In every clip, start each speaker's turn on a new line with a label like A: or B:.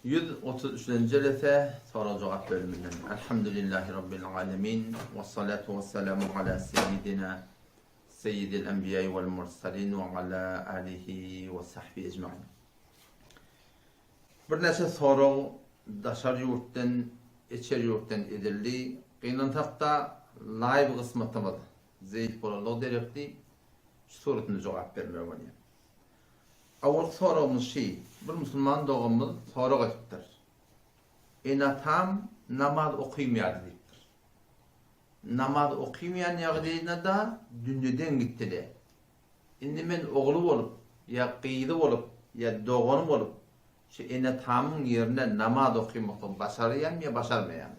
A: 133. Lete soru cevap bölümünden. Elhamdülillahi Rabbil alemin. Ve salatu ve selamu ala seyyidina seyyidil enbiyayı vel mursalin ve ala alihi ve sahbihi ecmain. Bir neçe soru daşar yurttan, içer yurttan edildi. Qiyinantakta live kısmıtamadı. Zeyt bolalı derekli sorutunu cevap vermeye var. Avul sorumuz şey, bir Müslüman doğumuz soru açıktır. Tam namaz okuymayan deyiptir. Namaz okuymayan yağdayına da dünyadan gitti de. Şimdi men oğlu olup, ya kıyıdı olup, ya doğanım olup, tamın yerine namaz okuymakta başarayan ya başarmayan.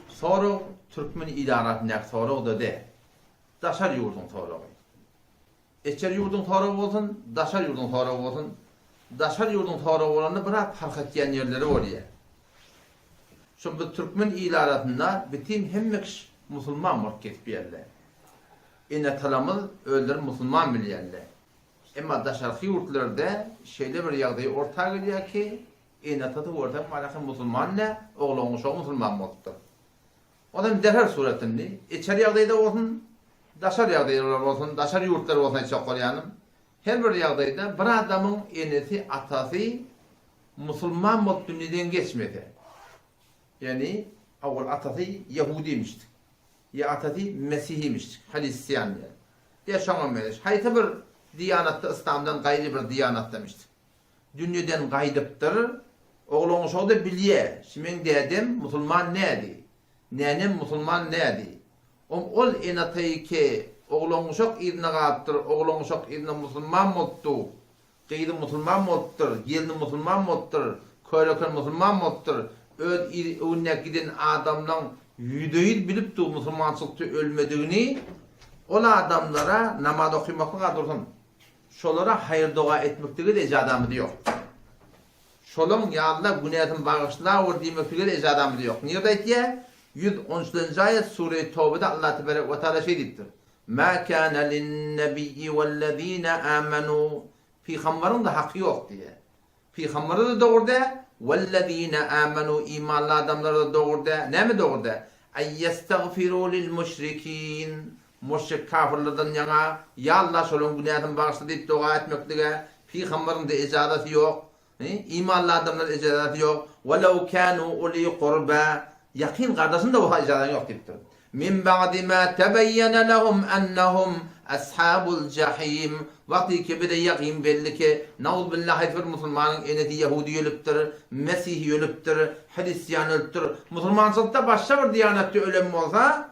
A: Soru Türkmen idaratına soru da de. Daşar yurdun soru. Eçer yurdun soru olsun, daşar yurdun soru olsun. Daşar yurdun soru olanı bırak fark etken yerleri oluyor. Şimdi Türkmen ilaratında bütün hemmek Müslüman market bir yerler. Talamız öldür Müslüman bir yerler. Ama daşarki yurtlarda şeyde bir yağdayı ortaya geliyor ki tatı ortaya malakın Müslümanla oğlunu şu Müslüman mutludur. O da defer suretinde içeri yağdayda olsun, daşar yağdaylar olsun, daşar yurtlar olsun çok koyanım. Her bir yağdayda bir adamın enesi atası Müslüman mutluluğundan geçmedi. Yani avval atası Yahudiymişti. Ya atası Mesihiymişti. Hristiyan yani. Yaşamamış. Hayta bir diyanatta İslam'dan gayri bir diyanat demişti. Dünyadan gaydıptır. Oğlunu şu da biliyor. Şimdi dedim Müslüman neydi? Nenem Müslüman neydi? Ol enatayı ki oğlunu çok idine kattır. Oğlunu çok idine Müslüman mutlu. Kıydı Müslüman mutludur. Gelini Müslüman mutludur. Köylükün Müslüman mutludur. Önüne giden adamdan yüdeyi bilip de Müslümançılıkta ölmediğini ola adamlara namaz okumakla kadırsın. Şolara hayır dua etmektedir ecadamı yok. Şolun yanında günahın bağışla or demektedir ecadamı yok. Niye deytiye? 113. ayet Sure-i Tevbe'de Allah Tebarek ve Teala şey deyiptir. Ma kana lin-nebiyyi vellezina amanu. Peygamberin de hakkı yok diye. Peygamberi de doğurdu. وَالَّذ۪ينَ آمَنُوا imanlı adamları da doğurdu. Ne mi doğurdu? اَيَّسْتَغْفِرُوا لِلْمُشْرِك۪ينَ Müşrik kafirlerden yana ya Allah şolun günahını bağışla deyip dua etmekle Peygamberin de icazeti yok. İmanlı adamların icazeti yok. وَلَوْ كَانُوا اُلِي قُرْبَى Yakin kardeşin de o icazeti yok deyiptir. مِنْ بَعْدِ مَا تَبَيَّنَ لَهُمْ أَنَّهُمْ ashabul cahim vakti ki bir de yakin belli ki nauz billahi bir Müslümanın eneti Yahudi ölüptür, Mesih ölüptür, Hristiyan ölüptür. Müslümançılıkta başka bir diyanette ölüm olsa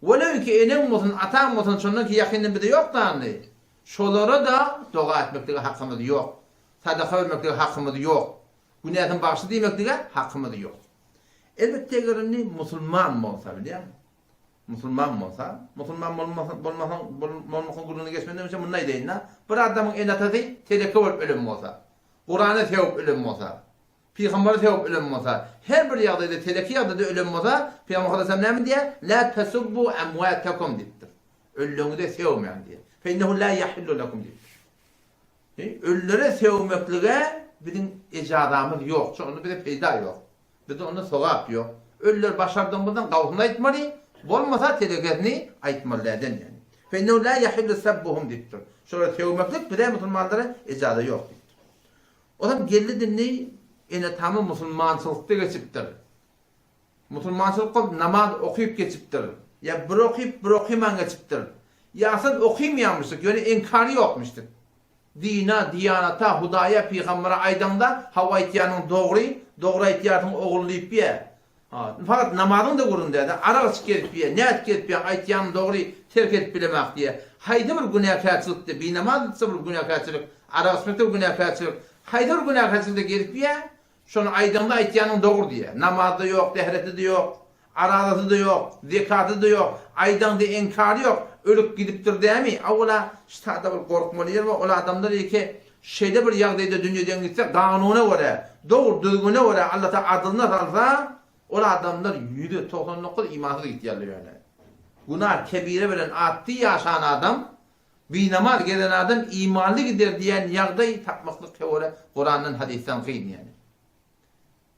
A: velev ki enem olsun, atam olsun şundan ki yakinin bir de yok da anlayın. Şolara da dua etmekte hakkımız yok. Sadaka vermekte hakkımız yok. Günahın bağışı demekte hakkımız yok. Elbette görünü Müslüman mı olsa biliyor musun? Müslüman mı olsa, Müslüman olmakın gururunu geçmeden önce bununla deyin la. Bir adamın enatası teleke olup ölüm olsa, Kur'an'ı sevip ölüm olsa, Peygamber'i sevip ölüm olsa, her bir yağdayda teleke yağdayda ölüm olsa, Peygamber Aleyhisselam ne mi diye? La tesubbu emvâtekum deyiptir. Ölüğünü de sevmeyen diye. Fennehu la yahillu lakum deyiptir. Ölülere sevmekliğe bizim icadamız yok. Çünkü bir de feyda yok. Bir de onun sevap yok. Ölüler başardığımızdan kavzuna etmeli. Olmasa teleketini aytmalılardan yani. Fennehu la yahillu sabbuhum deyiptir. Şöyle sevmeklik bir de Müslümanlara icazı yok deyiptir. O zaman geldi dinleyi tamam Müslümançılıkta geçiptir. Müslümançılık olup namaz okuyup geçiptir. Ya bir okuyup bir okuyman geçiptir. Ya asıl okuymayanmıştık. Yani inkarı yokmuştuk. Dina, diyanata, hudaya, peygambere aydanda hava ihtiyanın doğru ihtiyatın oğullayıp ya. Fakat namazın da kurun dedi. Ara çık gelip ne et gelip aytiyanı doğru terk edip bilemek diye. Haydi bir günahkarçılık de bir namaz bir günahkarçılık. Ara çıkmak da günahkarçılık. Haydi bir günahkarçılık da gelip şunu aydanda aytiyanın doğru diye. Namazı yok, dehreti de yok, aralığı da yok, zekatı da yok, aydanda inkarı yok. Ölüp gidiptir değil mi? Avla işte bir korkmalı yer var. Ola adamlar ki şeyde bir yağdayda dünyadan gitse kanuna göre, doğru düzgüne göre Allah'ta adılına salsa ola adamlar %99 imansız ihtiyarlıyor yani. Günah kebire veren attı yaşayan adam, bir namaz gelen adam imanlı gider diyen yağdayı tapmaklık Kur'an'ın hadisten kıyın yani.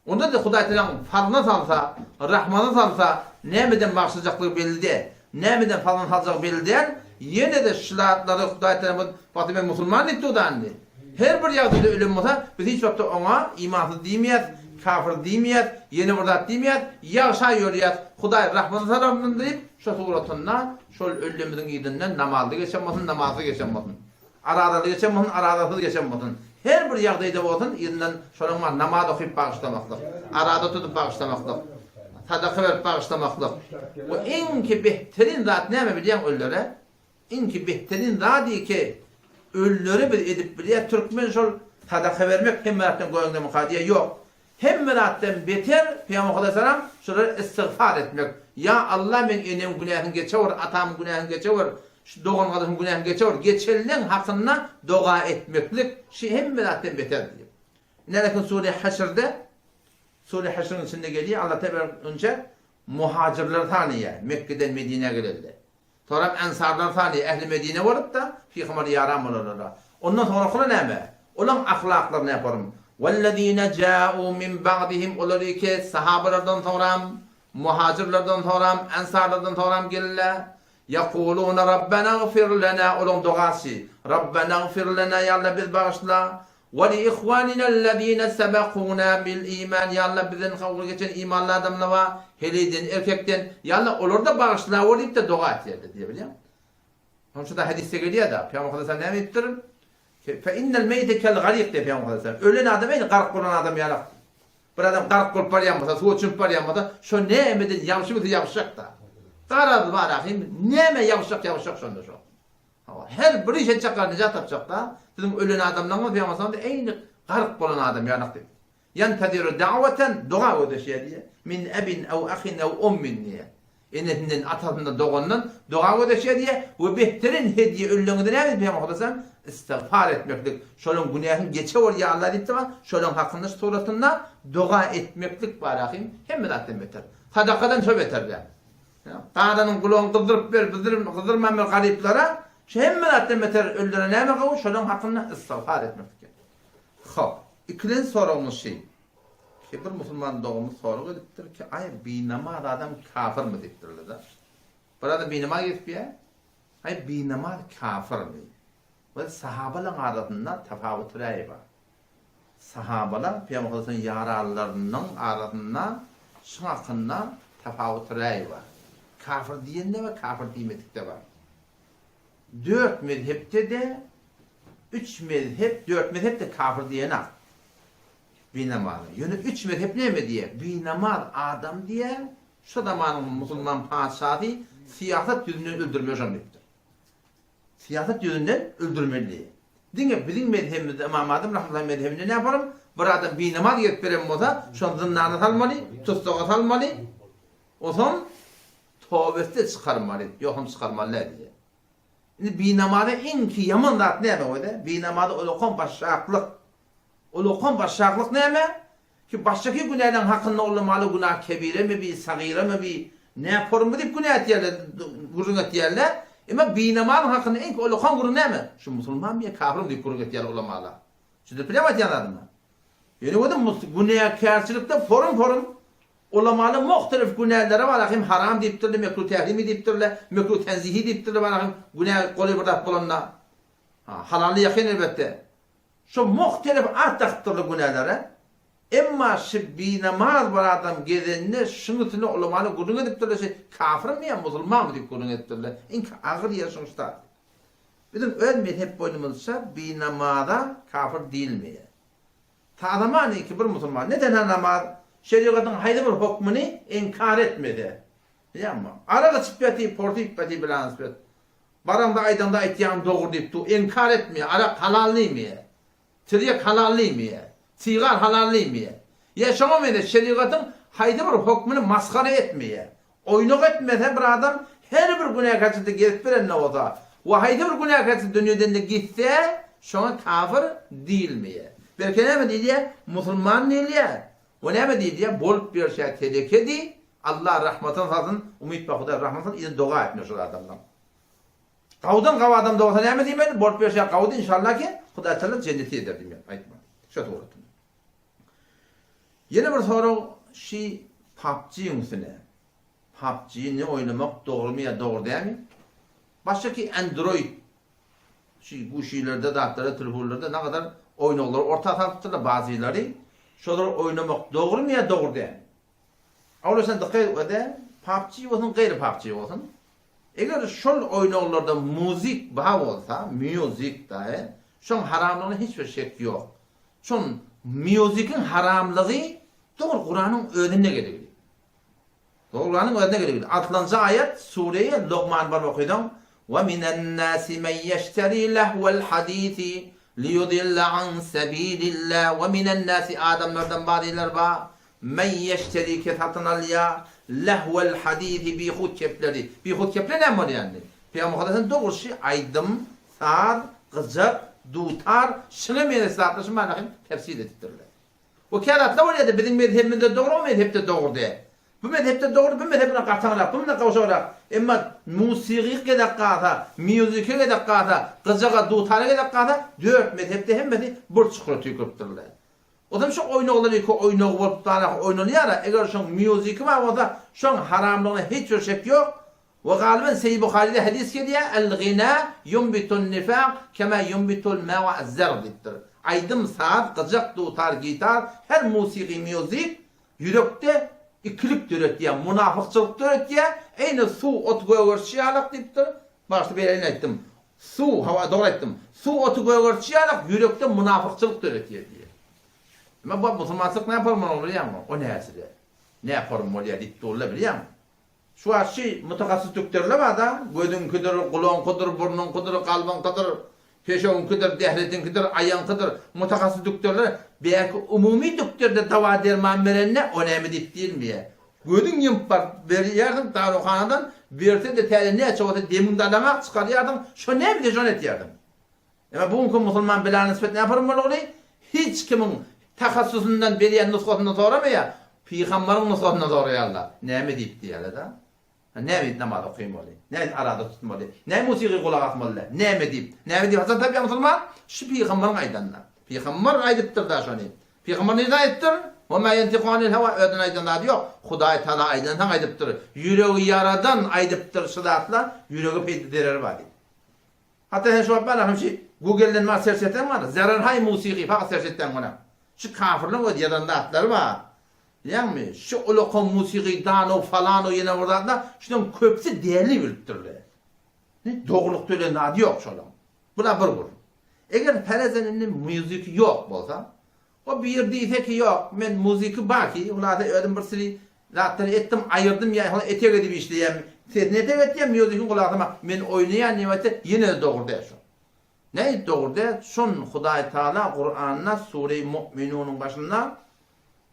A: Onda da Hudaý Teala farna salsa, rahmana salsa, nämeden başlayacaklygy belli değil. Nämeden falan salacak belli değil. Yine de şilatlary Hudaý Teala Fatyma musulman etdi odandy. Her bir ýagdaýda ölüm bolsa, biz hiç wagtda ona imansız diýmeýät, kafir diýmeýät, ýene burdat diýmeýät, ýagşa ýörýät. Hudaý rahmana salamyn diýip, şo suratynda şol ölümüň ýydynden namazdy geçenmasyn, namazdy geçenmasyn. Arada geçenmasyn, arada geçenmasyn. Her bir ýagdaýda bolsun, ýydynden şolaň namaz okyp bagyşlamaklyk, arada tutup bagyşlamaklyk, sadaka berip bagyşlamaklyk. Bu enki behterin zat näme bilýän öllere? Enki behterin zat ki öllere bir edip bilýär türkmen şol sadaka vermek hemmeratdan goýunda mukadiýe ýok. Hemmeratdan beter Peygamber sallam şolara istigfar etmek. Ya Allah men enem günahyny geçewer, atam günahyny geçewer, şu doğan gadym günahyny geçewer, geçelden hakyna doga etmeklik şu hemmeratdan beter diýip. Nälekin Sure Haşr'ın içinde geliyor. Allah Teala önce muhacirler taniye Mekke'den Medine'ye geldi. Sonra ensarlar taniye ehli Medine varıp da fihamar yaram olurlar. Ondan sonra kula näme? Olan ahlaklar ne yaparım? وَالَّذ۪ينَ جَاءُوا مِنْ بَعْدِهِمْ Oları ki sahabelerden sonra, muhacirlerden sonra, ensarlardan sonra gelirler. يَقُولُونَ رَبَّنَا اغْفِرْ لَنَا Olan duası. رَبَّنَا اغْفِرْ لَنَا Ya Allah biz bağışla. وَلِإِخْوَانِنَا الَّذ۪ينَ سَبَقُونَا بِالْا۪يمَانِ Ya Allah bizden kavga geçen imanlı adamla var. Heliden, erkekten. Ya Allah olur da bağışla. O deyip de dua et yerdi diye biliyor musun? Şurada hadiste geliyor da. Peygamber Aleyhisselam ne ettirir? فَاِنَّ الْمَيْتَ كَالْغَرِيقْ diye Peygamber Aleyhisselam. Ölen adam değil, garip olan adam ya Allah. Bir adam garip kolup var yanmasa, su uçup var yanmasa, şu ne emedin yavşımızı yavşak da. Garadı var ahim, ne eme yavşak şunda şu. Her bir iş edecekler, necat yapacak da. Bizim ölen adamdan mı Peygamber Aleyhisselam da aynı garip olan adam ya Allah. يَنْتَدِرُ دَعْوَةً dua ödeşiyor diye. Min ebin ev ahin ev ummin diye. Enetinden, atasından, doğandan dua ödeşiyor diye. Ve behterin hediye öllüğünde ne yapıyor Peygamber Aleyhisselam? İstiğfar etmeklik. Şolun günahın geçever ya Allah deyip de var. Şolun hakkında suratında dua etmeklik var ahim. Hem zaten beter. Sadakadan çok beter de. Qağdanın kulağını kızdırıp ver, kızdırmamel gariplere. Hem zaten beter öldüren ne mi? Şolun hakkında istiğfar etmeklik. Hop. İkinci sorumuz şey. Ki bir Müslüman doğumuz soru ediptir ki ay binamaz adam kafir mi deyiptirler de. Burada binamaz gitmiyor. Ay binamaz kafir mi? Ve sahabaların arasında tefavut var. Sahabalar Peygamber'in yaralarının arasında şu hakkında tefavut var. Kafir diyen de ve kafir diyemedik de var. 4 mezhepte de 3 mezhep, 4 mezhep de kafir diyen var. Binamaz. Yani 3 mezhep ne mi diye? Binamaz adam diye şu zamanın Müslüman padişahı siyaset yüzünden öldürmüyor demektir. Siyaset yüzünden öldürmeli. Dinle bizim mezhebimizde İmam Azam rahmetullahi mezhebinde ne yaparım? Bir adam binamaz yetip veren olsa şu an zindana salmalı, tustuğa salmalı. O zaman tövbesi çıkarmalı, yokum çıkarmalı diye. Şimdi binamazda en ki yaman zat ne mi? Binamazda olukon başşaklık. Olukon başşaklık ne mi? Ki baştaki günahdan hakkında olmalı günah kebire mi bir, sagire mi bir, ne yaparım mı deyip günah etiyerler, gurun etiyerler. Ama binamazın hakkında en ki olukon gurun ne mi? Şu Müslüman bir kafirim deyip gurun etiyerler olmalı. Şimdi bilemet yanladı mı? Yani o da günah karşılıkta forum olamalı muhtelif günahlara var. Hem haram deyiptirler, mekruh tehrimi deyiptirler, mekruh tenzihi deyiptirler var. Günah kolu burada bulanlar. Halalli yakın elbette. Şu muhtelif artaktırlı günahlara emma şu binamaz var adam gezenine şunutunu olamalı gurun ediptirler. Kafir mi ya Müslüman mı deyip gurun ediptirler. İnki ağır yaşamışlar. Bizim ölmeyin hep boynumuzsa binamaza kafir değil mi ya? Ta zaman ki bir Müslüman neden namaz şeriatın haydi bir hükmünü inkar etmedi. Biliyor musun? Arada çıkpeti, portu ipeti bilen sıkpet. Baranda aydanda etiyan doğru deyip tu inkar etmiyor. Arak halalli mi ya? Tiryek halalli mi ya? Sigar halalli mi ya? Yaşamamıyla şeriatın haydi bir hükmünü maskara etmiyor. Oynuk etmese bir adam her bir günah kaçıda gelip bilen ne olsa ve haydi bir günah kaçıda dünyadan da gitse şu an kafir değil mi ya? Belki ne mi diye? Müslüman değil ya. O ne mi diye? Bolup bir şey tehlike değil. Allah rahmetin sazın, umut bakıda rahmetin izin dua etmiş o adamdan. Kavudun kav adam doğasa ne mi diyeyim? Bolup bir şey kavudun inşallah ki Huda Teala cenneti eder diyeyim. Aytma. Şöyle uğrattım. Yine bir soru PUBG'nin üstüne. PUBG'ni oynamak doğru mu ya doğru değil mi? Baştaki Android bu şeylerde da telefonlarda ne kadar oynuyorlar. Orta tarafta bazıları şolar oynamak doğru mu ya doğru değil mi? Awlasan dikkat ede PUBG olsun gayri PUBG olsun. Eğer şol oynuyorlarda müzik bağ olsa, müzik da şon haramlığına hiçbir şey yok. Şon müzikin haramlığı doğru Kur'an'ın önüne geliyor. Doğru Kur'an'ın önüne geliyor. 6. ayet Sure-i Lokman var okuyordum. وَمِنَ النَّاسِ مَنْ يَشْتَرِي لَهْوَ الْحَدِيثِ لِيُضِلَّ عَنْ سَب۪يلِ اللّٰهِ وَمِنَ النَّاسِ Adamlardan bazıları var. Men yeşteri satın alya lehvel hadisi bi hutçepleri. Bi hutçepleri ne var yani? Peygamber'in doğrusu aydım, sar, gıcık, dutar, şunu menesatlaşım manakın tefsir ettirler. O kâratla oraya da bizim mezhebimizde doğru mezhepte doğru değil. Bu mezhepte doğru, bu mezhebine karşılarak, bu mezhebine kavuşarak. Ama musiki kadar kata, müzik kadar kata, gıcığa, dutara kadar kata, 4 mezhepte hem de bir çıkıyor tükürttürler. O zaman şu oynuyorlar ki oynuyor olup da oynanıyor. Eğer şu müzik var o da şu haramlığına hiçbir şey yok. Ve galiba Seyyid Bukhari'de hadis geliyor. El-gina yumbitul nifaq kema yumbitul ma'a zerdittir. Aydım saat, gıcık, dutar, gitar, her musiki müzik yürekte ikilik üretiyor, münafıkçılık üretiyor. Aynı su otu koyuyorşiyalık deyiptir. Başta bir elini ettim. Su, hava doğru ettim. Su otu koyuyorşiyalık yürekte münafıkçılık üretiyor diye. Ama bu Müslümanlık ne yaparım onu biliyor musun? O ne esiri? Ne yaparım oraya ditti olur biliyor musun? Şu an mütehassıs doktorlar var da, gözün kıdır, kulağın kıdır, burnun kıdır, kalbin kıdır, peşoğun kıdır, dehletin kıdır, ayağın kıdır, mütehassıs doktorlar, belki umumi doktorda dava derman verenle önemli deyip değil mi ya? Gözün yımpar, veriyordum dağlıkhanadan, verse de teli ne çoğutu demin dalamak çıkarıyordum, şu ne bile jonet yardım. Ama bugünkü Müslüman bilen nispet ne yaparım onu? Hiç kimin takassusundan beriyen nuskatını soramaya, Peygamberin nuskatını sorayarlar. Ne mi deyip diyorlar da? Ne mi namaz okuymalı? Ne arada tutmalı? Ne musiki kulak atmalı? Ne mi deyip? Ne mi deyip? Hasan tabi Müslüman, şu Peygamberin aydanlar. Peygamber aydıptır da şunu. Peygamber ne aydıptır? وَمَا يَنْتِقُانِ الْهَوَا ödün aydanlar diyor. Huday Teala aydandan aydıptır. Yüreği yaradan aydıptır sıdatla. Yüreği peydidirer var. Hatta şu an bana Google'den var sersetten var. Zararhay musiki fakat sersetten ona. Şu kafirlik o diyadan da atları var. Yani şu ulukon musiki dano falano yine orada şunun köpsi değerli biliptirler. Doğruluk tölen adı yok şolam. Buna bir vur. Eğer perezeninin müzik yok bolsa, o bir deyse ki yok, men müziki baki, ulada ödüm bir sürü zaten ettim, ayırdım ya, etek edip işleyem. Siz ne demek ya müzikin kulağıma, men oynayan nimeti yine doğru değil şu. Ne doğru değil? Şun Huday Teala Kur'an'na Sure-i Mu'minun'un başında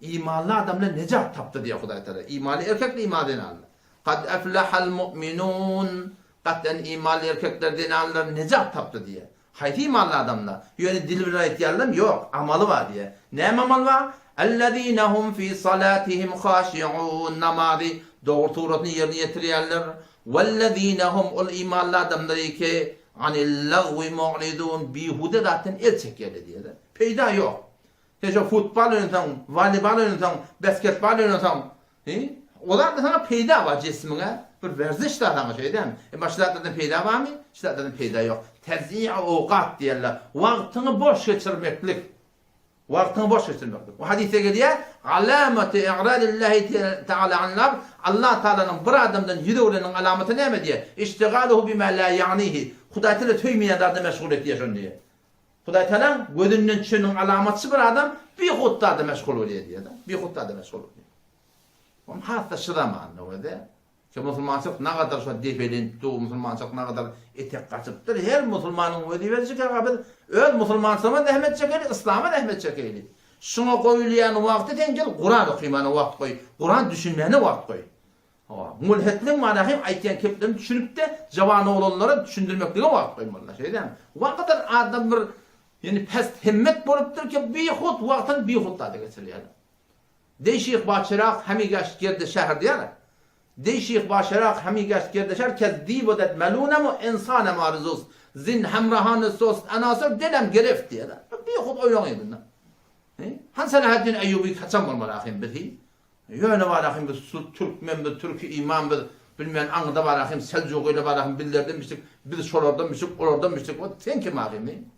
A: imanlı adamla necat taptı diye Huday Teala. İmanlı erkekle imanlı Allah. Kad eflahal mu'minun. Katten imanlı erkeklerden Allah necat taptı diye. Haydi imanlı adamlar. Yani dil bir ayet yardım yok. Amalı var diye. Ne amal var? اَلَّذ۪ينَ هُمْ ف۪ي صَلَاتِهِمْ خَاشِعُونَ namazı doğru suratını yerine getiriyorlar. وَالَّذ۪ينَ هُمْ ol imanlı adamları ki anil lagwi mu'ridun bihude zaten el çekerdi diye de. Peyda yok. Teşo futbol oynatan, voleybol oynatan, basketbol oynatan. Onlar da sana peyda var cismine. Bir verziş de sana şey değil mi? Başlardan peyda var mı? Başlardan peyda yok. Terzi'i avqat diyorlar. Vaktini boş geçirmeklik. Vaktini boş geçirmeklik. O hadise geliyor. Alameti i'radillahi teala anlar. Allah Teala'nın bir adamdan yüreğinin alameti ne mi diye? İştigaluhu bima la ya'nihi. Huday Teala tüymeye darda meşgul ettiği şun diye. Huday Teala gözünün çünün alamatçı bir adam bir hutta da meşgul oluyor diye. Bir hutta da meşgul oluyor. Ama hatta şırama anlıyor. Ki Müslümançılık ne kadar şu defelinti, Müslümançılık ne kadar etek kaçıptır. Her Müslümanın vazifesi ki öz Müslümançılığa rahmet çekeli, İslam'a rahmet çekeli. Şuna koyulayan vakti tencel Kur'an okuymanı vakt koy. Kur'an düşünmeni vakt koy. Mulhetliğin manahim ayken keplerini düşünüp de cavanı olanlara düşündürmekliğine vakt koymalılar. Şey değil mi? O kadar adam bir yani pest himmet boluptur ki bir hut vaktin bir hutta da geçiriyor. Değişik başarak hemi geçt girdi şehir diyorlar. Değişik başarak hemi geçt girdi şehir kezzib odet melune mu insana marzuz. Zin hemrahanı sos anasır delem gereft diyorlar. Bir hut oylanıyor bundan. Han Selahaddin Eyyubi kaçan bolmaly ahim bizi. Ýöne bar ahim biz Türkmen biz Türk imam biz bilmeýän aňda bar ahim Seljugyla bar ahim billerden biçik biz şolardan biçik olardan biçik o sen kim ahim?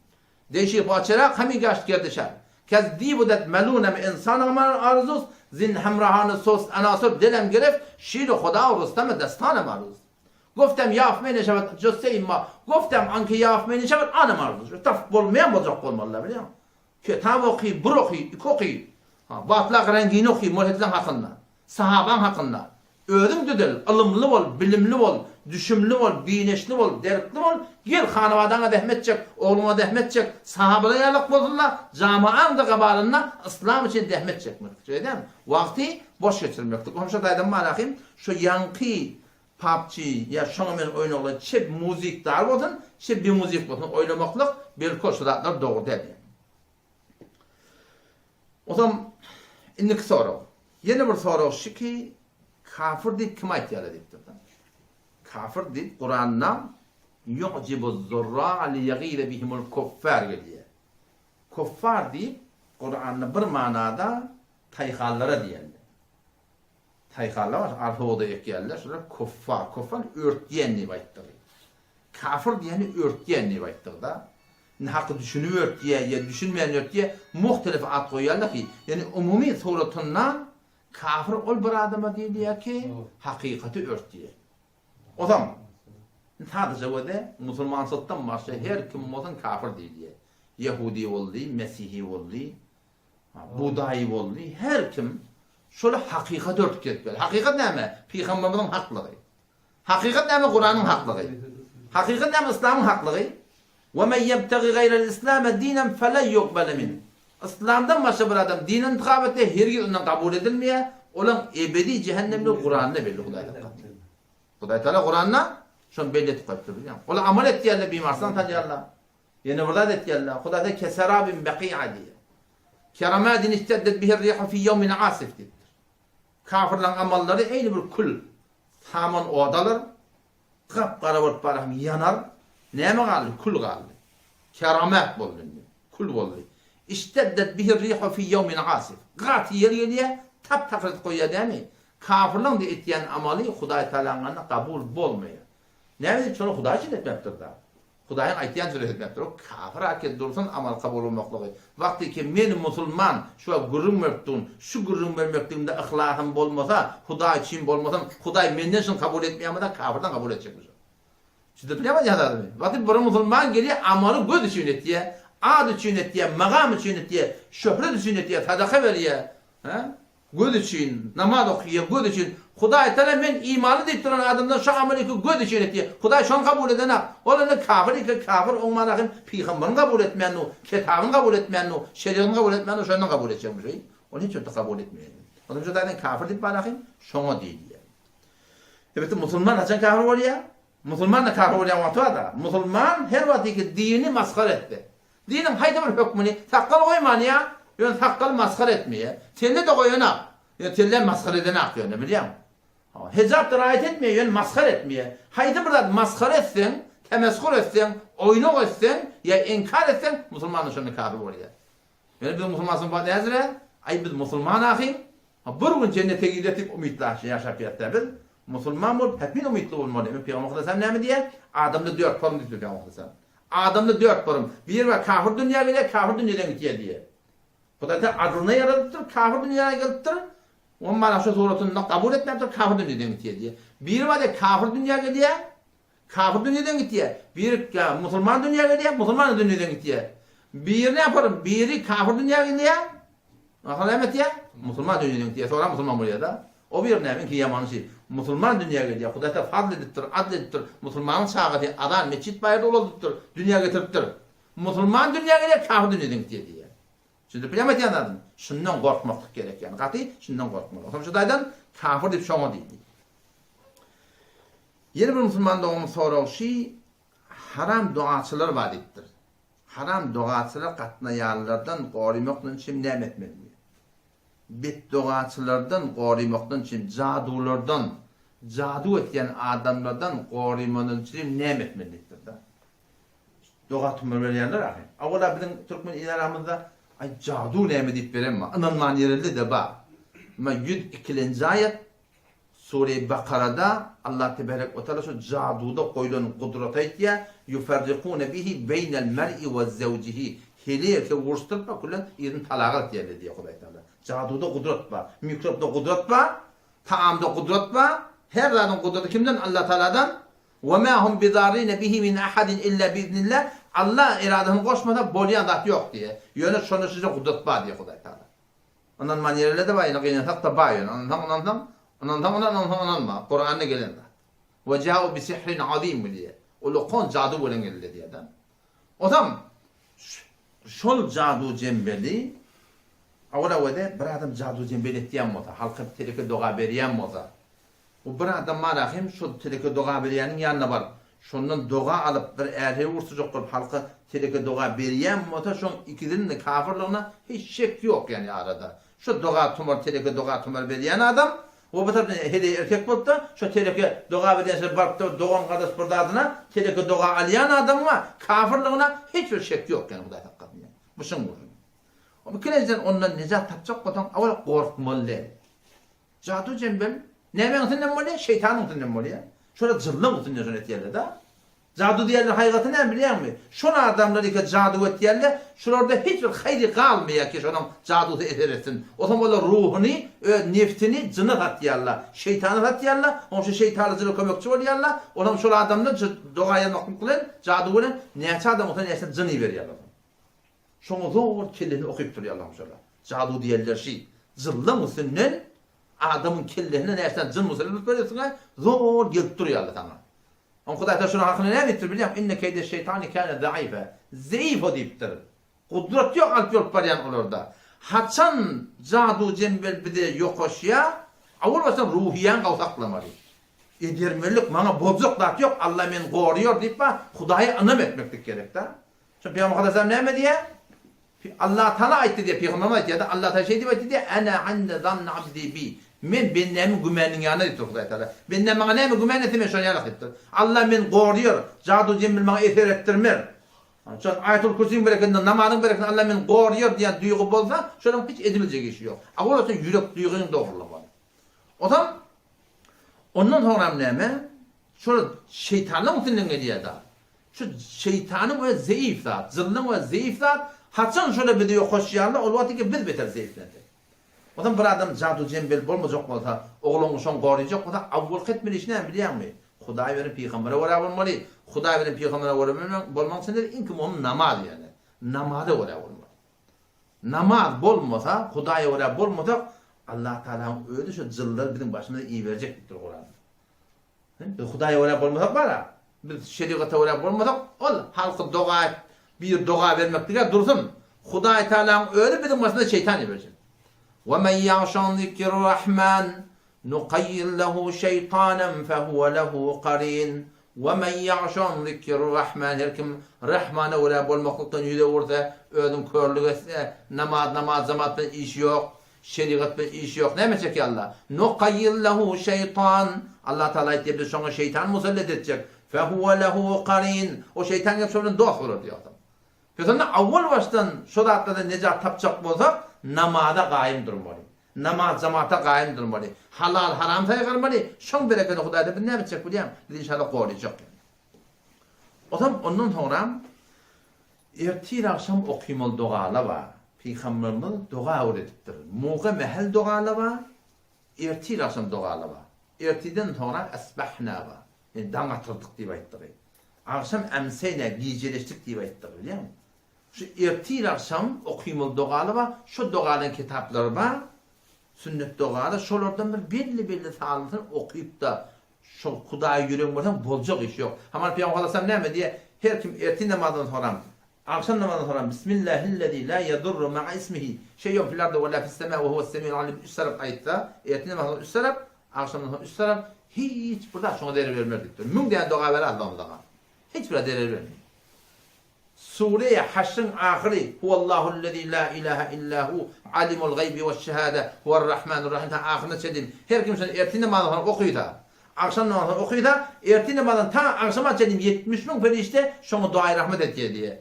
A: Değişik bahçeler hemi gaşt gerdeşer. Kez dibudet melune mi insan amar arzus zin hamrahan sos anasır delem geref şiir Huda Rustam destan maruz. Goftem yafmene şabat joseyma goftem anki yafmene şabat ana maruz. Taf bolmayan bolacak bolmalılar biliyor musun? Kitab oky, broky, ikoky. Batlaq rengini oky, moletlan hakkında. Sahaban hakkında. Özüň düdel, ilmli bol, bilimli bol, düşümlü bol, bineşli bol, derkli bol. Gel hanawadaňa dehmetjek, ogluňa dehmetjek, sahabalara ýalyk bolsunlar, jamaňda gabalyna islam üçin dehmetjekmi? Şeýdem, wagty boş geçirmekdi. Homşa daýdym malahim, şu ýanky PUBG ya şoňa men oýnaýan çep muzik dar bolsun, çep bir muzik bolsun, oýnamaklyk bir koşulatlar dogry dedi. O zaman indiki soru. Yeni bir soru şu ki kafir deyip kim aýtýar edipdir? Kafir deyip Kur'an'dan yu'cibu zurra li yaghira bihimul kuffar gelýär. Kuffar deyip Kur'an'da bir manada tayhallara diýerler. Tayhallar var, arheoda ekýärler, şolar kuffar, kuffar örtýän diýip aýtdyr. Kafir diýeni örtýän diýip aýtdyr da. Hakkı düşünüp örtüye ya düşünmeyen örtüye muhtelif ad koyarlar ki yani umumi suratından kafir ol bir adama diýilýär ki hakikati örtüye. O zaman sadece o da musulman sattan başka her kim olsan kafir diýilýär. Yahudi boldy, Mesihi boldy, Budaý boldy, her kim şol hakikat örtüp hakikat näme? Peýgamberimiň haklygy. Hakikat näme? Kur'anyň haklygy. Hakikat näme? İslamyň haklygy. وَمَنْ يَبْتَغِ غَيْرَ الْإِسْلَامَ دِينًا فَلَا يُقْبَلَ مِنْهُ. İslam'dan başka bir adam dinin intikab etse hergiz ondan kabul edilmeye, olan ebedi cehennemli Kur'an'da belli Hudaý Teala. Hudaý Teala Kur'an'da şonu belli etip koyupdur biliyor musun? Ola amal etdiýärler bimarsan taýýarlar. Ýene burada etdiýärler. Hudaý Teala kesarabin baqi'a diýer. Keramadin isteddet bihi rihu fi yawmin asif diýer. Kafirlerin amallary eýni bir kul saman odalar, gapgara bolup barahym yanar. Näme galdy? Kul galdy. Keramet boldy. Kul boldy. İsteddet bihi rihu fi yawmin asif. Gat ýer tap tafrit koýýar dämi? Kafirliň de etýän amaly Hudaý Teala'ndan kabul bolmaýar. Näme şonu Hudaý için etmekdir da. Hudaýyň aýtýan sözi etmekdir. O kafir haket dursun amal kabul bolmaklygy. Wagty ki men musulman şu gurrun mertun, şu gurrun mermekdiginde ihlahym bolmasa, Hudaý için bolmasam, Hudaý menden şonu kabul etmeýärmi da kafirden kabul edecekmiş. Şimdi bilemez ya da mı? Vakit bir musulman geliyor amalı göz için ettiye, ad için ettiye, makam için ettiye, şöhret için ettiye, sadaka veriyor. Göz için, namaz okuyor, göz için. Hudaý Teala men imanı deyip duran adamdan şu ameli göz için ettiye. Hudaý şonu kabul edene. Ola ne kafir olmanakın peygamberini kabul etmeyen o, kitabını kabul etmeyen o, şeriatını kabul etmeyen o, şunu kabul edeceğim şey. Onu hiç kabul etmeyen. Onun için zaten kafir deyip banakın şonu değil. Evet musulman açan kafir oluyor. Musulman da kafir bolýan wagtda musulman her wagtki dini maskar etdi. Dinin haýda bir hökmüni taqqal goýman ýa, ýöne taqqal maskar etmeýär. Telle de goýana, ýa telle maskar edene ýöne bilýän. Hejab raýat etmeýär, ýöne maskar etmeýär. Haýda bir maskar etsen, temesskur etsen, oýnak etsen, ýa inkar etsen, musulman şonu kafir bolýar. Ýöne biz musulmansyn bada häzire, aý biz musulman ahim, bir gün cennete gidip umytlar ýaşap ýatdy. Musulman bol, hepin umytly bolmaly. Peygamber sallallahu näme diýär? Adamda 4 form diýip Peygamber sallallahu. Adamda 4 form. Bir we kafir dünýä gelýär, kafir dünýäden gitýär diýär. Hudaý Teala adryny yaradypdyr, kafir dünýäge gelipdir. Onu mana şu suratyny kabul etmepdir, kafir dünýäden gitýär diýär. Bir we kafir dünýäge gelýär, kafir dünýäden gitýär. Bir musulman dünýäge gelýär, musulman dünýäden gitýär. Bir ne yaparım? Biri kafir dünýäge gelýär. Ahalamet ya, musulman dünýäden gitýär, sonra musulman bolýar da. O bir näme ki ýaman şey. Musulman dünýäge gelýär. Hudaý Teala fadl edipdir, adl edipdir. Musulmanyň şahaty adam meçit baýda bolupdyr, dünýäge getiripdir. Musulman dünýäge gelýär, kafir dünýäden gitýär diýär. Şimdi bilemet ýanadym. Şundan gorkmaklyk gerek ýani. Gaty şundan gorkmak. Şonşadan kafir diýip şoňa diýdi. Ýene bir musulman dogamy soraşy haram duaçylar bar edipdir. Haram duaçylar gatnaýanlardan gorymakdan kim näme etmeli? Bedduaçylardan gorymakdan için jadulardan jadu etken adamlardan gorymanyň için näme etmelidir da. Doga tümürlerler ahir. Awala biziň türkmen ilaramyzda Ay cadu näme diýip beremmi? Inanman yerinde de ba. Ma 102-nji ayet Sure-i Bakara'da Allah tebarek ve teala şu caduda koyulan kudret aýtýar, yufarriquna bihi beynel mer'i ve zevcihi. Hileke vurstyrpa kulen irin talagat diýerler diýe Hudaý taala. Caduda kudret ba, mikropda kudret ba, taamda kudret ba. Her zadyň kudreti kimden? Allah Taala'dan. Ve ma hum bidarrin bihi min ahadin illa biiznillah. Allah iradehyny goşmada bolýan zat ýok diýe. Ýöne şonu size kudret ba diýe Hudaý taala. Ondan manýerlerde ba, ýene gynansak da ba ýöne. Ondan Kur'an'da gelen. Ve ca'u bi sihrin azim diye. Ulukon cadu bilen geldi diye adam. Odam şol cadu cembeli awra wede bir adam cadu cembeli etdiýän bolsa, halka teleke doga berýän bolsa. O bir adam marahim şu teleke doga berýäniň ýanyna bar. Şondan doga alıp bir äri ursujuk bolup halka teleke doga berýän bolsa, şoň ikisinin kafirligine hiç şek ýok yani arada. Şu doga tumar teleke doga tumar berýän adam o batar hele erkek bolupdy, şu teleke doga berýänse barpda dogam gadas burdadyna teleke doga alýan adamma kafirligine hiçbir şek ýok yani Hudaý taqqatyn. Bu şun bolsun. O bu kelejden ondan nejat tapjak bolan awal gorkmaly. Cadu jembel näme ýetinden bolýar? Şeytanyň ýetinden bolýar. Şola jyllyň ýetinden ýetýärler da. Cadu diýerler haýgaty näme bilýärmi? Şona adamlar ike cadu etýärler, şolarda hiç bir haýry galmaýar ki şonuň cadudy edersin. O zaman bolar ruhuny, neftini jynnat atýarlar, şeytany atýarlar, onşa şeytanyjyly kömekçi bolýarlar. Olam şol adamlar dogaýa nokun kılan, cadu bilen näçe adam otan näçe jyny berýärler. Şoňa zor kelleni okyp durýarlar şolar. Cadu diýerler şi, jyllyň üstünden adamın kellehine näçe jyn musallat berýärsiňe zor gelip durýarlar taňa. On Hudaý taala şunu hakyny näme etdir bilýär? İnne keyde şeytani kana zayıfa. Zayıf diýipdir. Kudret ýok alyp ýolup barýan olarda. Haçan cadu jembel bide ýokaşýa, awul basan ruhiýan gawsaklamaly. Edermelik mana bozuk zat ýok, Allah meni gorýar diýip ba Hudaýy anam etmeklik gerek da. Şu Peygamber Hazretleri näme diýär? Allah Taala aýtdy diýip Peygamber aýtdy. Allah Taala şey diýip aýtdy, "Ana 'inde zann 'abdi bi." Men bennem gümäniň ýanyna diýip Hudaý taala. Bennem maňa näme gümen etme şonu ýalyk etdi. Allah men gorýar, jadu jemmil maňa eser etdirmer. Şol Aýatul Kursiň bereketinden, namazyň bereketinden Allah men gorýar diýen duýgu bolsa, şonuň hiç ediljek işi ýok. Awol olsa ýürek duýguny dogurlamaly. Otam ondan sonra näme? Şol şeytanyň üstünden gelýär da. Şu şeytanyň we zayıf zat, jyllyň we zayıf zat haçan şöyle bir diýip hoşýarlar, ol wagtki biz beter zayıflandy. Odan bir adam cadu jembel bolmajak bolsa, ogluny şoň gorýajak bolsa, awwal ketmeli işni bilýärmi? Hudaý bilen peýgambere wara bolmaly. Hudaý bilen peýgambere wara bolmaň sen inkim onu namaz ýani. Namazda wara bolmaly. Namaz bolmasa, Hudaý wara bolmasa, Allah Taala öýde şu jyllar biziň başymyza iyi berjek diýip Kur'an. Hudaý wara bolmasa bara, biz şeriata wara bolmasak, ol halky doga bir doga bermek diýär dursun. Hudaý Taala öýde biziň başymyza şeytan berjek. وَمَنْ يَعْشَنْ ذِكْرَ الرَّحْمَنِ نُقَيِّضْ لَهُ شَيْطَانًا فَهُوَ لَهُ قَرِينٌ وَمَنْ يَعْشَنْ ذِكْرَ الرَّحْمَنِ her kim Rahmana wala bolmakdan ýüze ursa, özüň körlügi etse, namaz zamat bilen iş ýok, şeriat bilen iş ýok. Näme çekýär Allah? Nuqayyil lahu şeytan. Allah Taala aýtdy, şoňa şeytan musallat etjek. فَهُوَ لَهُ قَرِينٌ. O şeytan hep şoňdan dost bolar diýär. Peýgamber awwal başdan şo zatda nejat tapjak bolsa, namaza gaýym durmaly. Namaz jamata gaýym durmaly. Halal haram saýgalmaly. Şoň bereketi Hudaýda bir näme çek bilýär? İnşallah gorýajak. Otam ondan sonra ertir akşam okuymaly dogalar bar. Peýgamberimiz doga öwretipdir. Muga mehel dogalar bar. Ertir akşam dogalar bar. Ertiden sonra asbahna bar. Yani daň atyrdyk diýip aýtdyk. Akşam emseyne gijeleşdik diýip aýtdyk bilýärmi? Şu ertir akşam okuymaly dogalar bar. Şu dogalyň kitaplary bar. Sünnet dogalar şolardan bir belli sağlansın okuyup da şu Hudaýy ýürek bolsa boljak iş ýok. Hamar Peygamber sallallahu näme diýe? Her kim ertin namazdan sonra, akşam namazdan sonra Bismillahillezî la yadurru ma'a ismihi şey'un fil ardi ve la fis semâi ve huves semî'ul alîm. Üsserap aýtda, ertin namazdan üsserap, akşamdan sonra üsserap hiç burada şoňa dere bermerdik. Müň diýen doga ber Allah'a. Hiç bir dere bermedik. Sure-i Haşr'ın ahiri Huvallahu'llezî la ilahe illahu alimul gaybi ve'ş-şehâde huve'r-rahmanur-rahîm. Ahirine çedin. Her kim sen ertin namazdan okuyda, akşam namazdan okuyda, ertin namazdan ta akşama çedin 70 bin ferişte şoňa duay rahmet etdiýär diýe.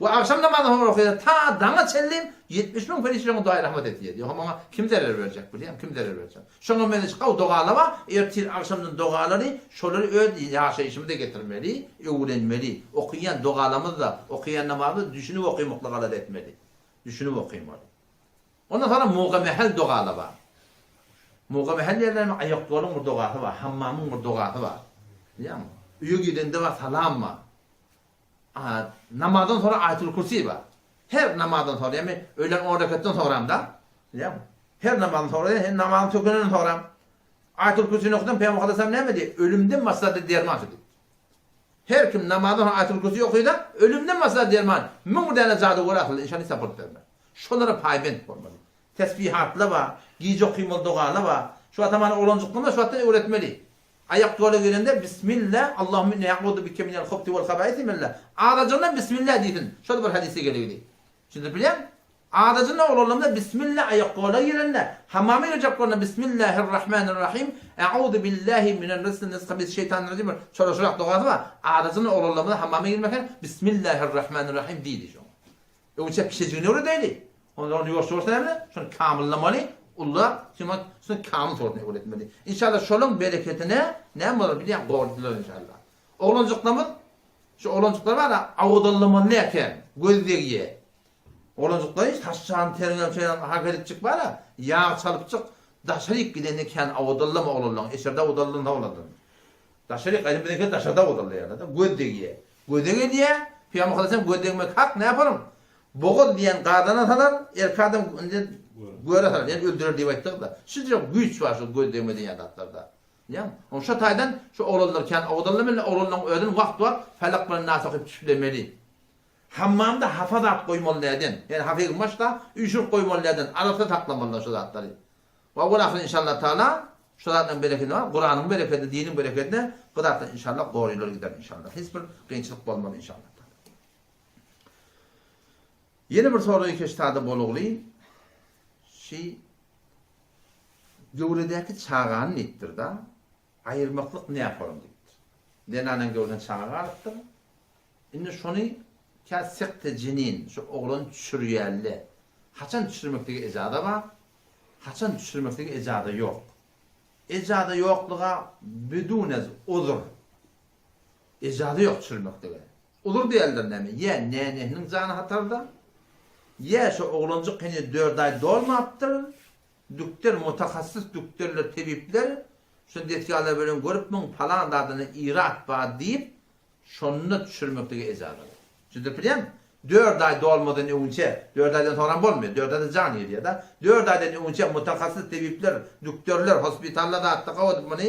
A: Ve akşam namazını okuyor. Ta dana çellim 70 bin perişan duayı rahmet et diyor. Ama kim zarar verecek biliyor musun? Kim zarar verecek? Şuna men çıkav doğalama ertir akşamdan doğaları şoları öd yaşayışımı da getirmeli, öğrenmeli. Okuyan doğalamız da okuyan namazı düşünüp okumakla etmeli. Düşünüp okuymalı. Ondan sonra muğamehel doğalı var. Muğamehel yerlerine ayaklarının doğası var, hammamın doğası var. Biliyor musun? Üye gidende var salam var. Namazdan sonra Ayetül Kürsi var. Her namazdan sonra yani öğlen 10 rekatten sonra da biliyor musun? Her namazdan sonra hem namazın sökünün sonra Ayetül Kürsi'ni okudum Peygamber Aleyhisselam ne dedi? Ölümden maslahatı derman dedi. Her kim namazdan sonra Ayetül Kürsi'yi okuyor da ölümden maslahatı derman. Min tane zadı uğraşılır inşallah saport vermez. Şonlara paybent olmalı. Tesbihatla var, giyecek kıymalı doğalı var. Şu atamanı olancıklığında şu attan öğretmeli. Ayak duvarı görende Bismillah, Allahümme inne ya'udu bike minel hubti vel habaisi minillah. Ağdacından Bismillah deyin. Şöyle bir hadise geliyor. Şimdi biliyor musun? Ağdacından olanlarda Bismillah ayak duvarı görende. Hamami yiyeceklerine Bismillahirrahmanirrahim. E'udu billahi minel şeytanirracim. Şöyle şurak doğası var. Ağdacından olanlarda hamami girmekten Bismillahirrahmanirrahim deydi. O çek kişiciğini öyle değil. Onu yoksa ne? Şunu kamillamalı. Allah şunu kamil sorunu öğretmeli. İnşallah şolun bereketine ne olur biliyor musun? Doğrultular inşallah. Oğlancıklarımız, şu oğlancıklar var ya, avudallımın neyken, gözdegiye. Oğlancıklar hiç taşçağın terine hakaret çık var ya, yağ çalıp çık, daşarık gidenken avudallama olurlar. Eşerde avudallığında olurlar. Daşarık elimdeki daşarda avudallar yani. Gözdegiye. Gözdegiye diye, Peygamber Aleyhisselam gözdegimek hak ne yaparım? Boğul diyen qardan atalar, erkadan göre atalar, yani öldürür diye ayttık da. Sizce güç var şu gözlemeden yadatlarda. Yani, o şu taydan şu oğlanlarken, oğlanların öğren vakt var, felak bilen nas okuyup düşülemeli. Hammamda hafazat koymalıydın. Yani hafif maçta üşür koymalıydın. Arafta taklamalıydın şu zatları. Ve bu lafın inşallah Teala şu zatın bereketi var. Kur'an'ın bereketi, dinin bereketi Kıdar'da inşallah doğru yollara gider inşallah. Hiçbir gençlik olmadı inşallah. Yeni bir soruyu keştada boluğlayım. Gövredeki çağağın nettir da ayırmaklık ne yaparım deyiptir. Denanen gövren çağı alıptır. Şimdi şunu kâsekte cinin, şu oğlan çürüyelli. Haçan çürümekteki ecada var, haçan çürümekteki ecada yok. Ecada yokluğa bedûnez uzur. Ecada yok çürümekteki. Uzur değildir ne mi? Ya nenehinin canı hatarda, ya şu oğlancık hani 4 ay dolmaptır. Doktor, mutahassıs doktorlar, tebipler şu detaylar böyle görüp mün falan adını irat var deyip şonunu düşürmekteki ecada. Şimdi biliyor musun? 4 ay dolmadan önce, 4 aydan sonra olmuyor. 4 ayda can yedi ya da 4 aydan önce mutahassıs tebipler, doktorlar, hospitallarda hatta kavadıp bunu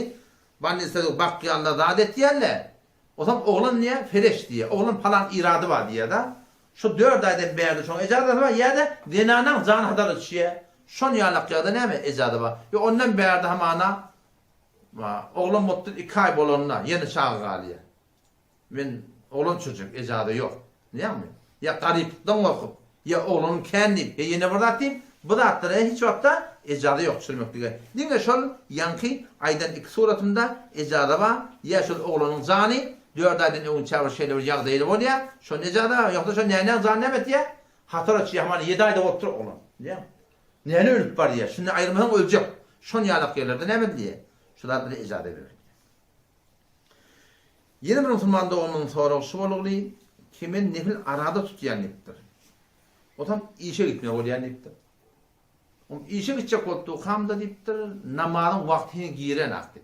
A: bana istedik bakkiyallarda adet yerler. O zaman oğlan niye? Fereş diye. Oğlan falan iradı var diye da şu 4 aydan beri şu ecada var ya da denanan can hadar içiye. Şon yalakçada ne mi ecada var? Ya ondan beri de hamana oğlan mutlu 2 ay bolonuna yeni çağı galiye. Ben oğlan çocuk ecada yok. Niye mi? Ya gariplikten okup ya oğlanın kendi ya yeni bıraktım. Bu da hatta hiç vakta ecada yok çürümekte. Dinle şol yankı aydan 2 suratında ecada var. Ya şol oğlanın zani 4 aydan önce çağır şeyler yağdaydı var ya. Şol ecada var. Yoksa şol nene zannemet ya. Hatır açı hamana 7 ayda otur oğlan. Niye mi? Nene ölüp var ya, şimdi ayrılmadan ölecek. Şon yalak yerlerde ne mi diye? Şular bile icade verir. Yeni bir Müslümanda onun sorusu olur kimin nefil arada tutuyan nefildir. O tam işe gitmeye olayan nefildir. O işe gidecek olduğu kamda nefildir, namazın vaktini giren aktiftir.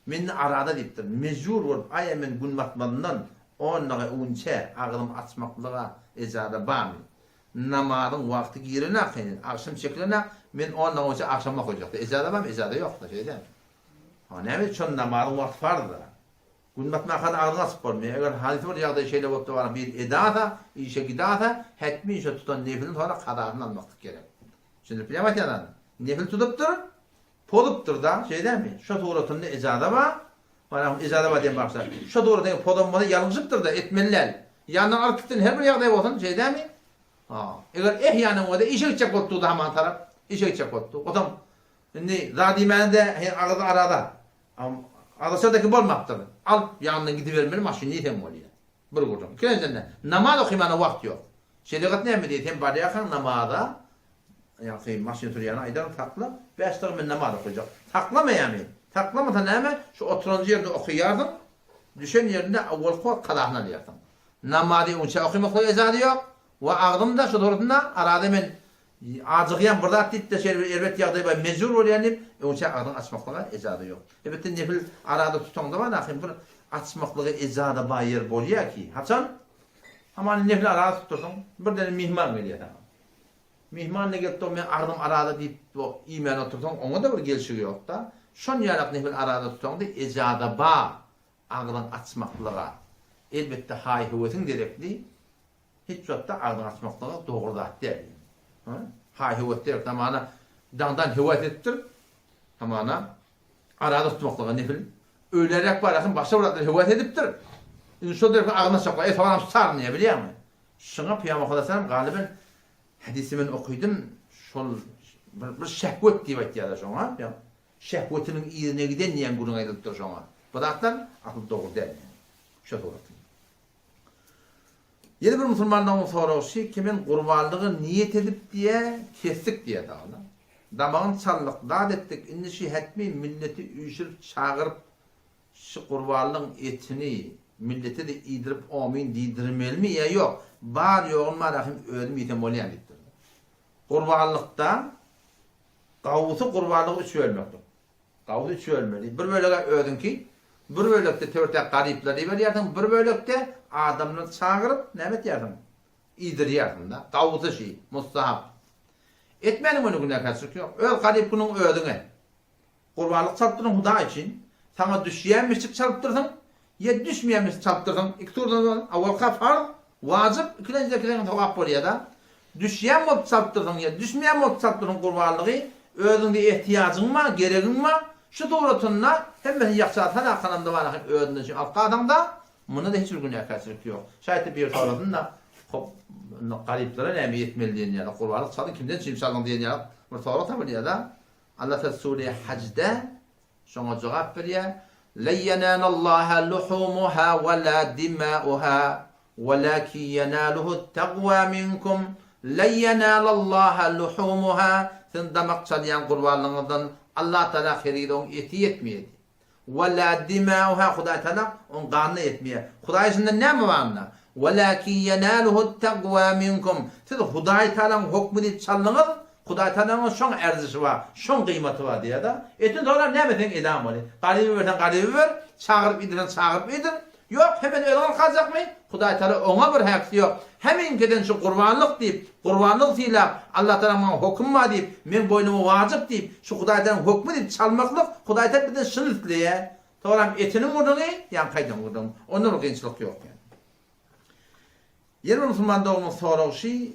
A: Menni arada nefildir. Mecbur olup ayamen gün matmanından onlara önce ağılım açmaklığa icade bağımlı. Namazın vakti girene akının, akşam çekilene men ondan önce akşama koyacaktı. Ecada var mı? Ecada yok da şeyden. Ha ne mi? Çon namazın vakti vardı da. Gün batma kadar ağzına asıp olmuyor. Eğer hadisi var ya da şeyle vakti var bir edata, işe gidata, hetmi işe tutan nefilin sonra kadarını almak gerek. Şimdi bilemet yadan. Nefil tutuptur, poduptur da şeyden mi? Şu tuğratında ecada var. Bana ecada var diye baksa. Şu tuğratında podulmadı yalnızlıktır da etmeliler. Yandan arkıktın her bir yağda olsun şeyden mi? Eğer ehyanın o da işe gidecek oldu da hemen taraf. İşe gidecek oldu. O zaman şimdi zadimende arada. Adasırdaki bol maptır. Al yanına gidivermeli maşın niyetem oluyor. Bir gurun. İkinciden namaz okuymana vakt yok. Şeriat ne mi diye bari yakın namaza yani maşin turiyana aydan takla 5 dakika namaz okuyacak. Taklama yani. Taklamatan hemen şu oturan yerde okuyardın. Düşen yerinde avval kol kadahına diyordun. Namazı unça okumakla ezadı yok. Ve ağzımda şu doğrultunda arada men acıqyan burada titte elbet yağdı mecbur olayanım. Unça ağzını açmakla ezadı yok. Elbette nefil arada tutanda var lakin bir açmakla ezadı bayır bolya ki. Haçan ama nefil arada tuturdun. Bir de mihman geliyor tamam. Mihman ne geldi o men ağzım arada deyip o iman oturdun. Ona da bir gelişi yok da. Şon yarak nefil arada tutanda ezadı ba ağzını açmakla elbette hay hüvetin direkli hiç vakitte ağzını açmakla doğru da değil. Hay hüvet direkt tamana dandan hüvet ettir. Tamana arada tutmakla nefil ölerek barakın başa vuradır hüvet ediptir. İnsan direkt ağzına açmakla falan sarmıyor biliyor musun? Şuna Peygamber Aleyhisselam galiben hadisimin okuydum şol bir şehvet diye aytıyor şuna. Şehvetinin iyine giden niyen bunun ayılıptır şuna. Bıraktan akıl doğru değil. Şu doğru. Yeni bir Müslümandan sorusu kimin kurbanlığı niyet edip diye kestik diye dağına. Damağın çallık, dağıt ettik, indişi hetmi milleti üşürüp çağırıp şu kurbanlığın etini millete de idirip amin diydirmeli mi ya yok. Bar yoğunma rahim ödüm yetem olayan ettir. Kurbanlıkta kavusu kurbanlığı 3 ölmektir. Kavusu 3 ölmeli. Bir böyle ödün ki bir bölükte törtek garipler diýerdim, bir bölükte adamny çağırıp näme diýerdim? İdirýärdim da. Gaýwty şey, mustahap. Etmeni bunu güne kaçırk yok. Öl garip bunun ödüňe. Gurbanlyk çalpdyryň Huda için. Sana düşýän misik çalpdyrdym, ýa düşmeýän misik çalpdyrdym. İki turdan awalka farz, wajyp, ikinjikinden tawap bolýar da. Düşýän bolup çalpdyrdym, ýa düşmeýän bolup çalpdyrdym gurbanlygy, özüňde ihtiýagyň ma, geregiň ma? Şu doğrultunda hemen yakşatan arkanında var öğünden için altta adamda buna da hiç bir günah kaçırık yok. Şayet bir sorudun da gariplere nemi yetmeli diyen ya da kurbanlık çalın kimden çiğim çalın diyen ya bir soru tabi ya da Allah Teala Sure Hac'de şuna cevap veriyor. لَنْ يَنَالَ اللّٰهَ لُحُومُهَا وَلَا دِمَاؤُهَا وَلَكِنْ يَنَالُهُ التَّقْوَى مِنْكُمْ لَنْ يَنَالَ اللّٰهَ لُحُومُهَا sen damak çalayan kurbanlığından Allah Teala xeridon eti yetmeyedi. Wala dimauha Hudaý Teala on qanına yetmeye. Hudaý içinde näme barna? Walakin yanaluhu taqwa minkum. Siz Hudaý Teala'nın hukmini çaldyňyz, Hudaý Teala'nın şoň erzişi bar, şoň kıymaty bar diýär da. Etin dolar näme sen edam boly? Garibi bersen garibi ber, çağırıp idiren çağırıp idir. Yok hemen ölen kalacakmy? Hudaý Teala ona bir haksy yok. Hemen giden şu kurbanlık deyip, kurbanlık diýip Allah Teala'nın hukm ma deyip, men boynuma wajyp deyip, şu Hudaý Teala'nın hukmy deyip çalmaklyk, Hudaý Teala bizden şunu isleýär. Toram etinin urduny, ýa kaýdan urduny. Onda bir kynçylyk ýok yani. Ýer Müslüman dogmy soraşy,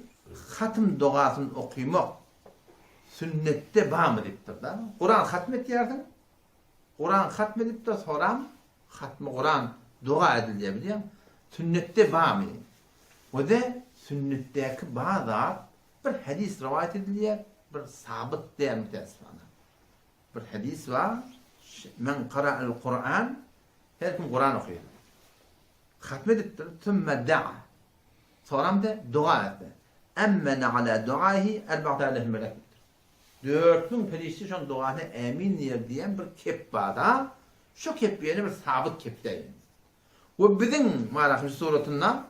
A: hatym dogasyny okuymak sünnette barmy diýipdir da. Kur'an hatm etýärdiň. Kur'an hatm edip de soram, hatmy Kur'an dua edilýär bilýär. Sünnette barmy? O da sünnetteki bazı bir hadis rivayet edilýär, bir sabit diýär mütesifana. Bir hadis var. Men qara'al Kur'an, her kim Kur'an okuyor. Hatm edipdir, tümme da'a. Soramda dua etdi. Emmene ala duahi 4000 melek. 4000 ferişte şon duana amin diýen bir kep bar da. Şu kep ýene bir sabit kep diýär. Bu bizim Marahim suratında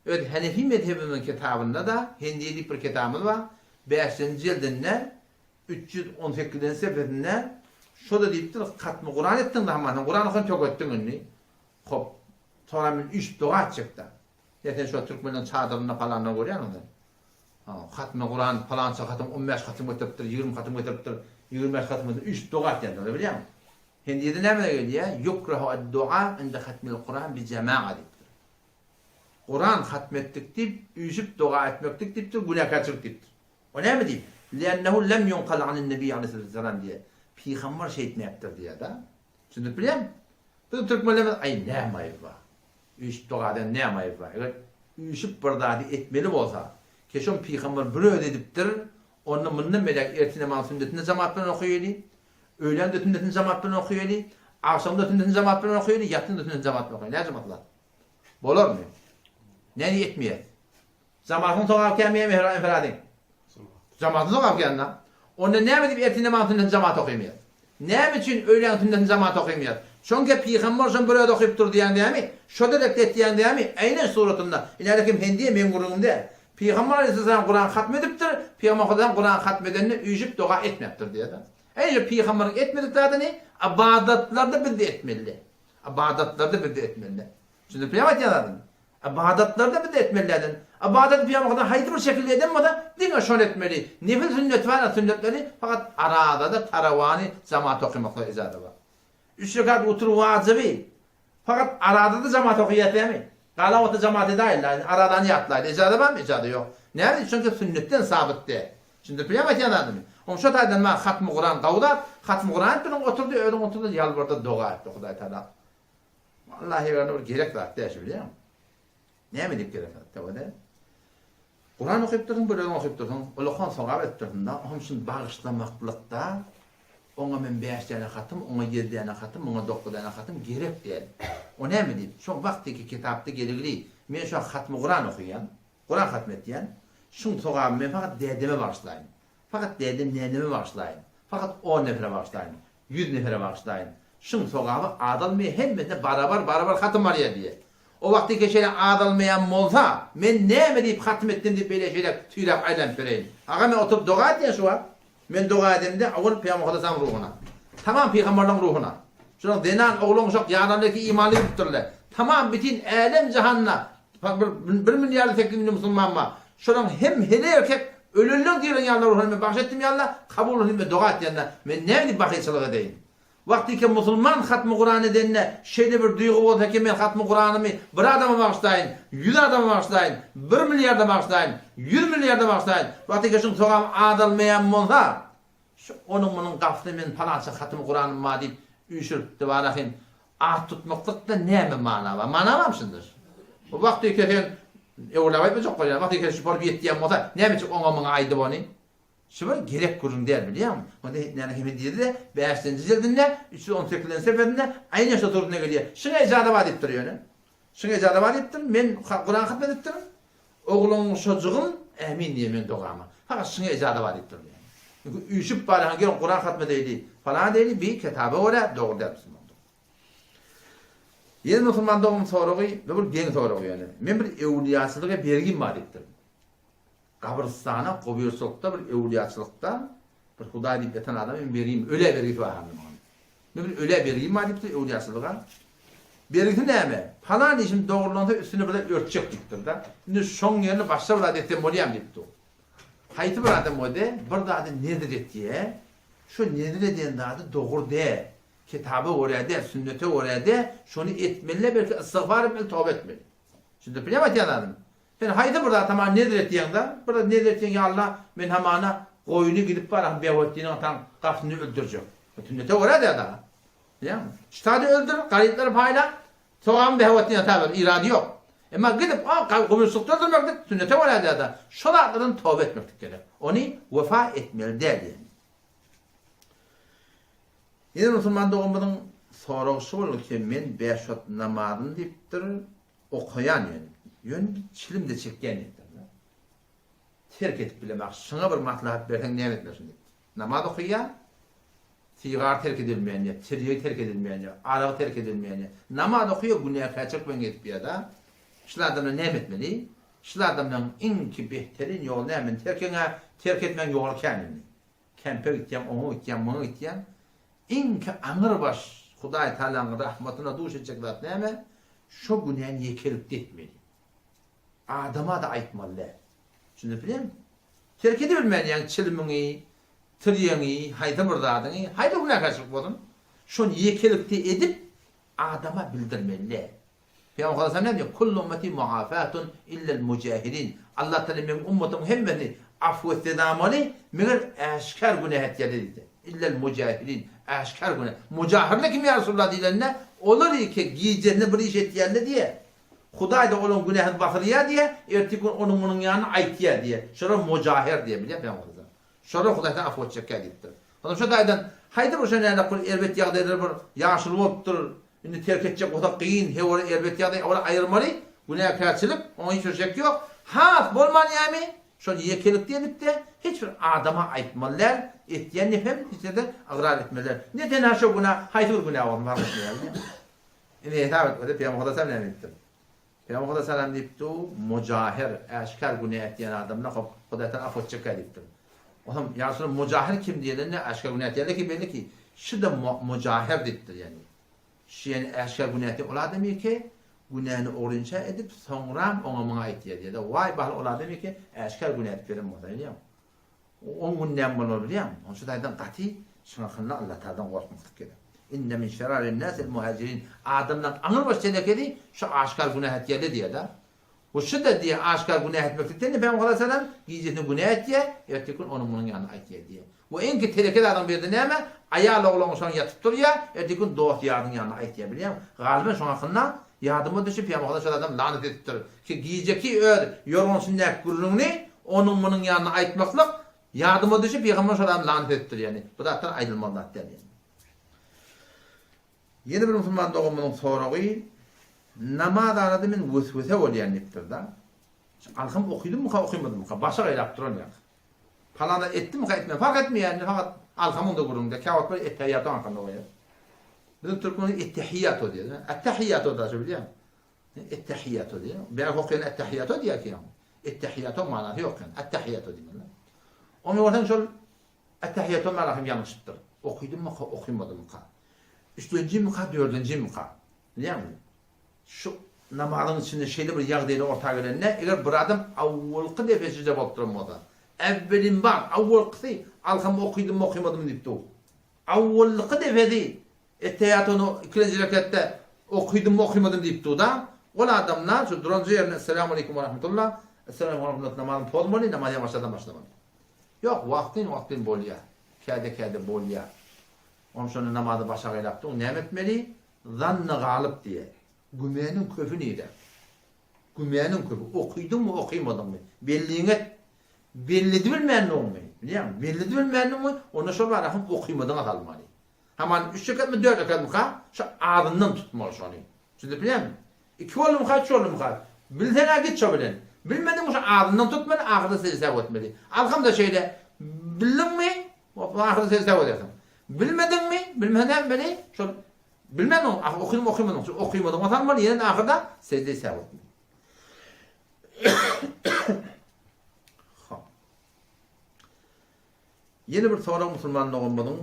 A: öyle Hanefi mezhebinin kitabında da Hindilik bir kitabımız var. 5. cildinde 318. seferinde şöyle deyiptir, katmı Kur'an ettin de Kur'an okun çok ettin önüne. Hop, sonra bir 3 dua çıktı. Zaten şu Türkmen'in çadırına falanına görüyor musun? Katmı Kur'an falanca katım 15 katım getiriptir, 20 katım getiriptir, 25 katım getiriptir, 3 dua ettin de biliyor musun? Hindi'de ne böyle geliyor? Yukrahu ad-dua inde hatmil Kur'an bi cema'a deyiptir. Kur'an hatmettik deyip, üyüşüp dua etmektik deyiptir, günah kaçırık deyiptir. O ne mi deyip? لِأَنَّهُ لَمْ يُنْقَلْ عَنِ النَّبِيِّ عَلَيْهِ diye. Peygamber şey etmeyiptir diye da. Şimdi biliyor musun? Bu Türkmenlerimiz, ay ne mayıp var? Üyüşüp dua eden ne mayıp var? Üyüşüp bırdadi etmeli olsa, keşon Peygamber bir ödediptir, onun mınna melek ertine mal sünnetine cemaatlerini okuyuydu. Öğlen de tündetin cemaatlerini okuyuydu. Akşam da tündetin cemaatlerini okuyuydu. Yatın da tündetin cemaatlerini okuyuydu. Ne cemaatler? Bolar mı? Ne etmeyet? Zamanın toğab kemeye mehradin. Zamanın toğab kenna. Onda ne edip ertinde namazından cemaat okuyamayat? Ne için öğlen sünnetinden cemaat okuyamayat? Çünkü Peygamber şun böyle okuyup dur diyen değil mi? Şöyle de diyen değil mi? Aynen suratında. İleriki hendiye men gururumda. Peygamber Aleyhisselam Kur'an hatmediptir. Peygamberden Kur'an hatmedenini üyüp dua etmektir diye de. Eğer Peygamber'in etmediklerini ibadatlarda bir de etmeli. İbadatlarda bir de etmeli. Şimdi Peygamber yazadın. İbadatlarda bir de etmeliydin. İbadet Peygamber'den haydi bir şekilde edemeden dine şöyle etmeli. Nefil sünnet var sünnetleri fakat arada da taravani cemaat okumakla izadı var. 3 rekat otur vacibi. Fakat arada da cemaat okuyatıyor mu? Kalavata cemaati değiller. Aradan yatlaydı. İcadı var mı? İcadı yok. Nerede? Çünkü sünnetten sabitti. Şimdi Peygamber yazadın mı? Onun şu taydan ben Hatm-ı Kur'an kavda. Hatm-ı Kur'an ettim. Oturdu. Yalvardı dua etti. Huday Teala. Vallahi gerek var. Değişi biliyor musun? Ne mi deyip gerek var? Kur'an okuyup durdun, böyle okuyup durdun. Ulukan soğab ettirdin da. Onun için bağışlamaklıkta ona men 5 tane hatım, ona 7 tane hatım, ona 9 tane hatım gerek değil. O ne mi deyip? Şu vaktiki kitapta geligli. Men şu Hatm-ı Kur'an okuyan, Kur'an hatmetdiyen. Şun soğabı men fakat dedeme başlayın. Fakat dedim neneme başlayın. Fakat 10 nefere başlayın. 100 nefere başlayın. Şun soğabı adalmaya hemmete barabar hatım var ya diye. O vakti geçeyle adalmayan molsa, men ne mi deyip hatmettim deyip böyle şeyler tüylep aylan vereyim. Ağa men oturup dua et ya şu var. Men dua edeyim de avul Peygamber Aleyhisselam ruhuna. Tamam Peygamber'in ruhuna. Şunun denan oğlum çok yanındaki imanlı tutturlar. Tamam bütün alem cihanna. 1 milyar teklifli Müslüman var. Şunun hem hele erkek ölürlük diyen yanına ruhuna bahşettim yanına kabul edeyim dua et yanına. Men ne deyip bakıyçılık edeyim. Vakti ki Müslüman Hatm-ı Kur'an edenine şeyde bir duygu olsa ki men Hatm-ı Kur'an'ımı bir adama bağışlayın, 100 adama bağışlayın, 1 milyarda bağışlayın, 100 milyarda bağışlayın. Vakti ki şun soğam adalmayan olsa, onun gaflı men falanca Hatm-ı Kur'an'ım var deyip üşürüp de varahim, ah tutmaklıkta ne mi mana var? Mana var mısındır? O vakti ki sen, evlavayı çok koyar, vakti ki şu bir yettiyen olsa, ne mi çok ona aydı bunu? Şu gerek kurun der biliyor musun? Onda yani kimi dedi de 5. cildinde 318. seferinde aynı yaşta oturduğuna geliyor. Şuna icada var deyip duruyor. Şuna icada var deyip duruyor. Ben Kur'an hatmet ettim. Oğlum çocuğum emin diye men doğama. Fakat şuna icada var deyip duruyor. Çünkü üşüp bari hangi Kur'an hatmet edildi falan değil bir kitabı oraya doğru dersin. Yeni Müslüman doğum soruğu ve bir gen soruğu yani. Men bir evliyasılığa bergin var deyip duruyor. Kabristana, Kobiyosok'ta bir evliyaçılıkta bir Huday deyip eten adam ben vereyim, öyle vergisi var hanım. Ben bir öyle vergiyim var deyip de evliyaçılığa. Vergisi ne mi? Falan işim doğruluğunda üstüne böyle örtecek deyiptir da. Şimdi şon yerini başta bir adetten moliyam deyipti o. Hayti bir adam o de, bir da adı nedir et diye. Şu nedir eden de adı doğru de. Kitabı oraya de, sünneti oraya de. Şunu etmeli, belki istiğfar etmeli, tövbe etmeli. Şimdi bilemez yanarım. Ben haydi burada tamam nedir ettiğin de, burada nedir ettiğin ya Allah, ben hamana koyunu gidip var, bevettiğinin tam kafını öldürecek. Sünnete oraya de da. Biliyor musun? Şitadı öldür, kayıtları payla, soğan bevettiğine tabi, iradi yok. Ama gidip, komünsülükte öldürmektik, sünnete oraya de da. Şolatların tövbe etmektik gerek. Onu vefa etmeli derdi. Yine Müslüman doğumunun sorusu olur ki, men 5 vakit namazını deyiptir, okuyan yani. Yön çilim de çekken ettim. Terk edip bilemek, şuna bir maslahat versen ne etmesin deyip. Namaz okuyan, sigar terk edilmeyen, tiryeyi terk edilmeyen, arağı terk edilmeyen. Namaz okuyor, günah kaçak ben gidip ya da. Şıladımla ne etmeli? Şıladımla inki behterin yol ne emin? Terk etmen yol kendini. Kempe gideceğim, onu gideceğim, bunu gideceğim. İnki anır baş, Huday Teala'nın rahmetine duş edecekler ne emin? Şu günahın yekelip etmeli. Adama da aytmalı. Şimdi biliyor musun? Terk edebilmeyen yani çilmini, tıryanı, hayda burdadını, hayda günah kaçırıp olun. Şunu yekelikte edip adama bildirmeli. Peygamber Aleyhisselam ne diyor? Kullu ümmeti muafatun illel mücahidin. Allah Teala benim ümmetim hemmeni affu istidamalı, meğer aşkar günah etkileri dedi. İllel mücahidin, aşkar günah. Mücahirle kim ya Resulullah diyenler olur ki giyeceğine bir iş etkilerle diye. Huday da onun günahını bakırıya diye, erteki onun bunun yanına aytiya diye. Şöyle mücahir diye biliyor musun? Şöyle Huday'dan afo çeker gitti. Ondan şu daydan haydi bu şöyle elbet yağda bir yaşlı oluptur. Şimdi terk edecek o da kıyın, he orada elbet yağda orada ayırmalı. Günahkarçılık, onun hiç şek yok. Ha, bolman yani. Şol yekelik diyenip de hiçbir adama aytmalar, etdiyen nefem hiç de agrar etmeler. Neden ha şu günah, hayır günah olmaz yani. Yine hitap etmedi, Peygamber sallallahu aleyhi ve sellem. Peygamber sallallahu aleyhi ve sellem deyipti, mucahir, aşkar günah etdiyen adamla Hudadan afot çeker deyipti. Oğlum, yani mucahir kim diyenlerine aşkar günah etdiyenler ki belli ki, şu da mucahir deyiptir yani. Şu yani aşkar günah etdiyen ola demiyor ki, günahını orinça edip sonra ona mına ait diye de vay bahal ola demek ki aşkar günah edip verim olsa biliyor musun? On günden bunu biliyor musun? Onun şudaydan qati şunakınla Allah Teala'dan korkmaklık gelir. İnne min şerarin nasil muhacirin adamdan anır baş telekedi şu aşkar günah etiyeli diye de. O şu da diye aşkar günah etmeklikten de Peygamber Aleyhisselam giyicesini günah et diye ertekün onun bunun yanına ait diye. O en ki telekedi adam bir de ne ama ayağla olan sonra yatıp duruyor ertekün doğut yardın yanına ait diye biliyor musun? Galiba şunakınla yardıma düşüp Peygamber adam lanet ettir. Ki giyeceki yorgunsun gurrunu onun bunun yanına aytmaklık yardıma düşüp Peygamber adam lanet ettir yani. Bu da ayrılmalılar der yani. Yeni bir Müslüman doğumunun soruğu namaz anadımın vesvese olayan niptir da. Alkım okudum mu okumadım mı? Başa gayrap duran ya. Falanda ettim mi etmem fark etmiyor yani. Fakat alkımın da gururunda kâvat böyle ettehiyyatı hakkında oluyor. Bizim Türkmen'in ettehiyyatı diyor. Ettehiyyatı da biliyor musun? Ettehiyyatı diyor. Bir okuyan ettehiyyatı diyor ki. Ettehiyyatı manası yok yani. Ettehiyyatı diyor. Onun ortadan şöyle ettehiyyatı manası yanlıştır. Okudum mu okumadım mı? Üçüncü mü dördüncü mü biliyor musun? Şu namazın içinde şeyli bir yağdayla ortaya gelen ne? Eğer bir adam avvalkı defesi de baktırmadı. Evvelin bak, avvalkı alkımı okudum mu okumadım deyip de o. Avvalkı defesi ettehiyatını ikinci rekatte okudum mu okumadım deyip de da. O adamlar şu duranca yerine Esselamu Aleyküm ve Rahmetullah. Esselamu Aleyküm ve Rahmetullah namazın pozmalı, namazı başladan başlamalı. Yok, vaktin bolya. Kâde bolya. Onun sonra namazı başa gayraptı. Ne etmeli? Zannı galip diye. Gümenin köpü neydi? Gümenin köpü. Okuydun mu okuymadın mı? Belliğine belli bilmeyen ne olmuyor? Biliyor musun? Belli bilmeyen ne olmuyor? Ona sonra var okuymadın atalmalı. Hemen 3 rekat mı 4 rekat mı? Şu ağzından tutmalı şu an. Şimdi biliyor musun? 2 oğlum mu 3 oğlum mu? Bilsen git çabalen. Bilmedin mi şu ağzından tutmalı, ağzına secde etmeli. Alkam da şeyle bildin mi? Ağzına secde edersin. Bilmedin mi? Bilmeden beni şu bilmem okudum okumadım. Okuymadım. Atanmalı yerine ahırda secde sevap. Yeni bir soru Müslümanlığı olmanın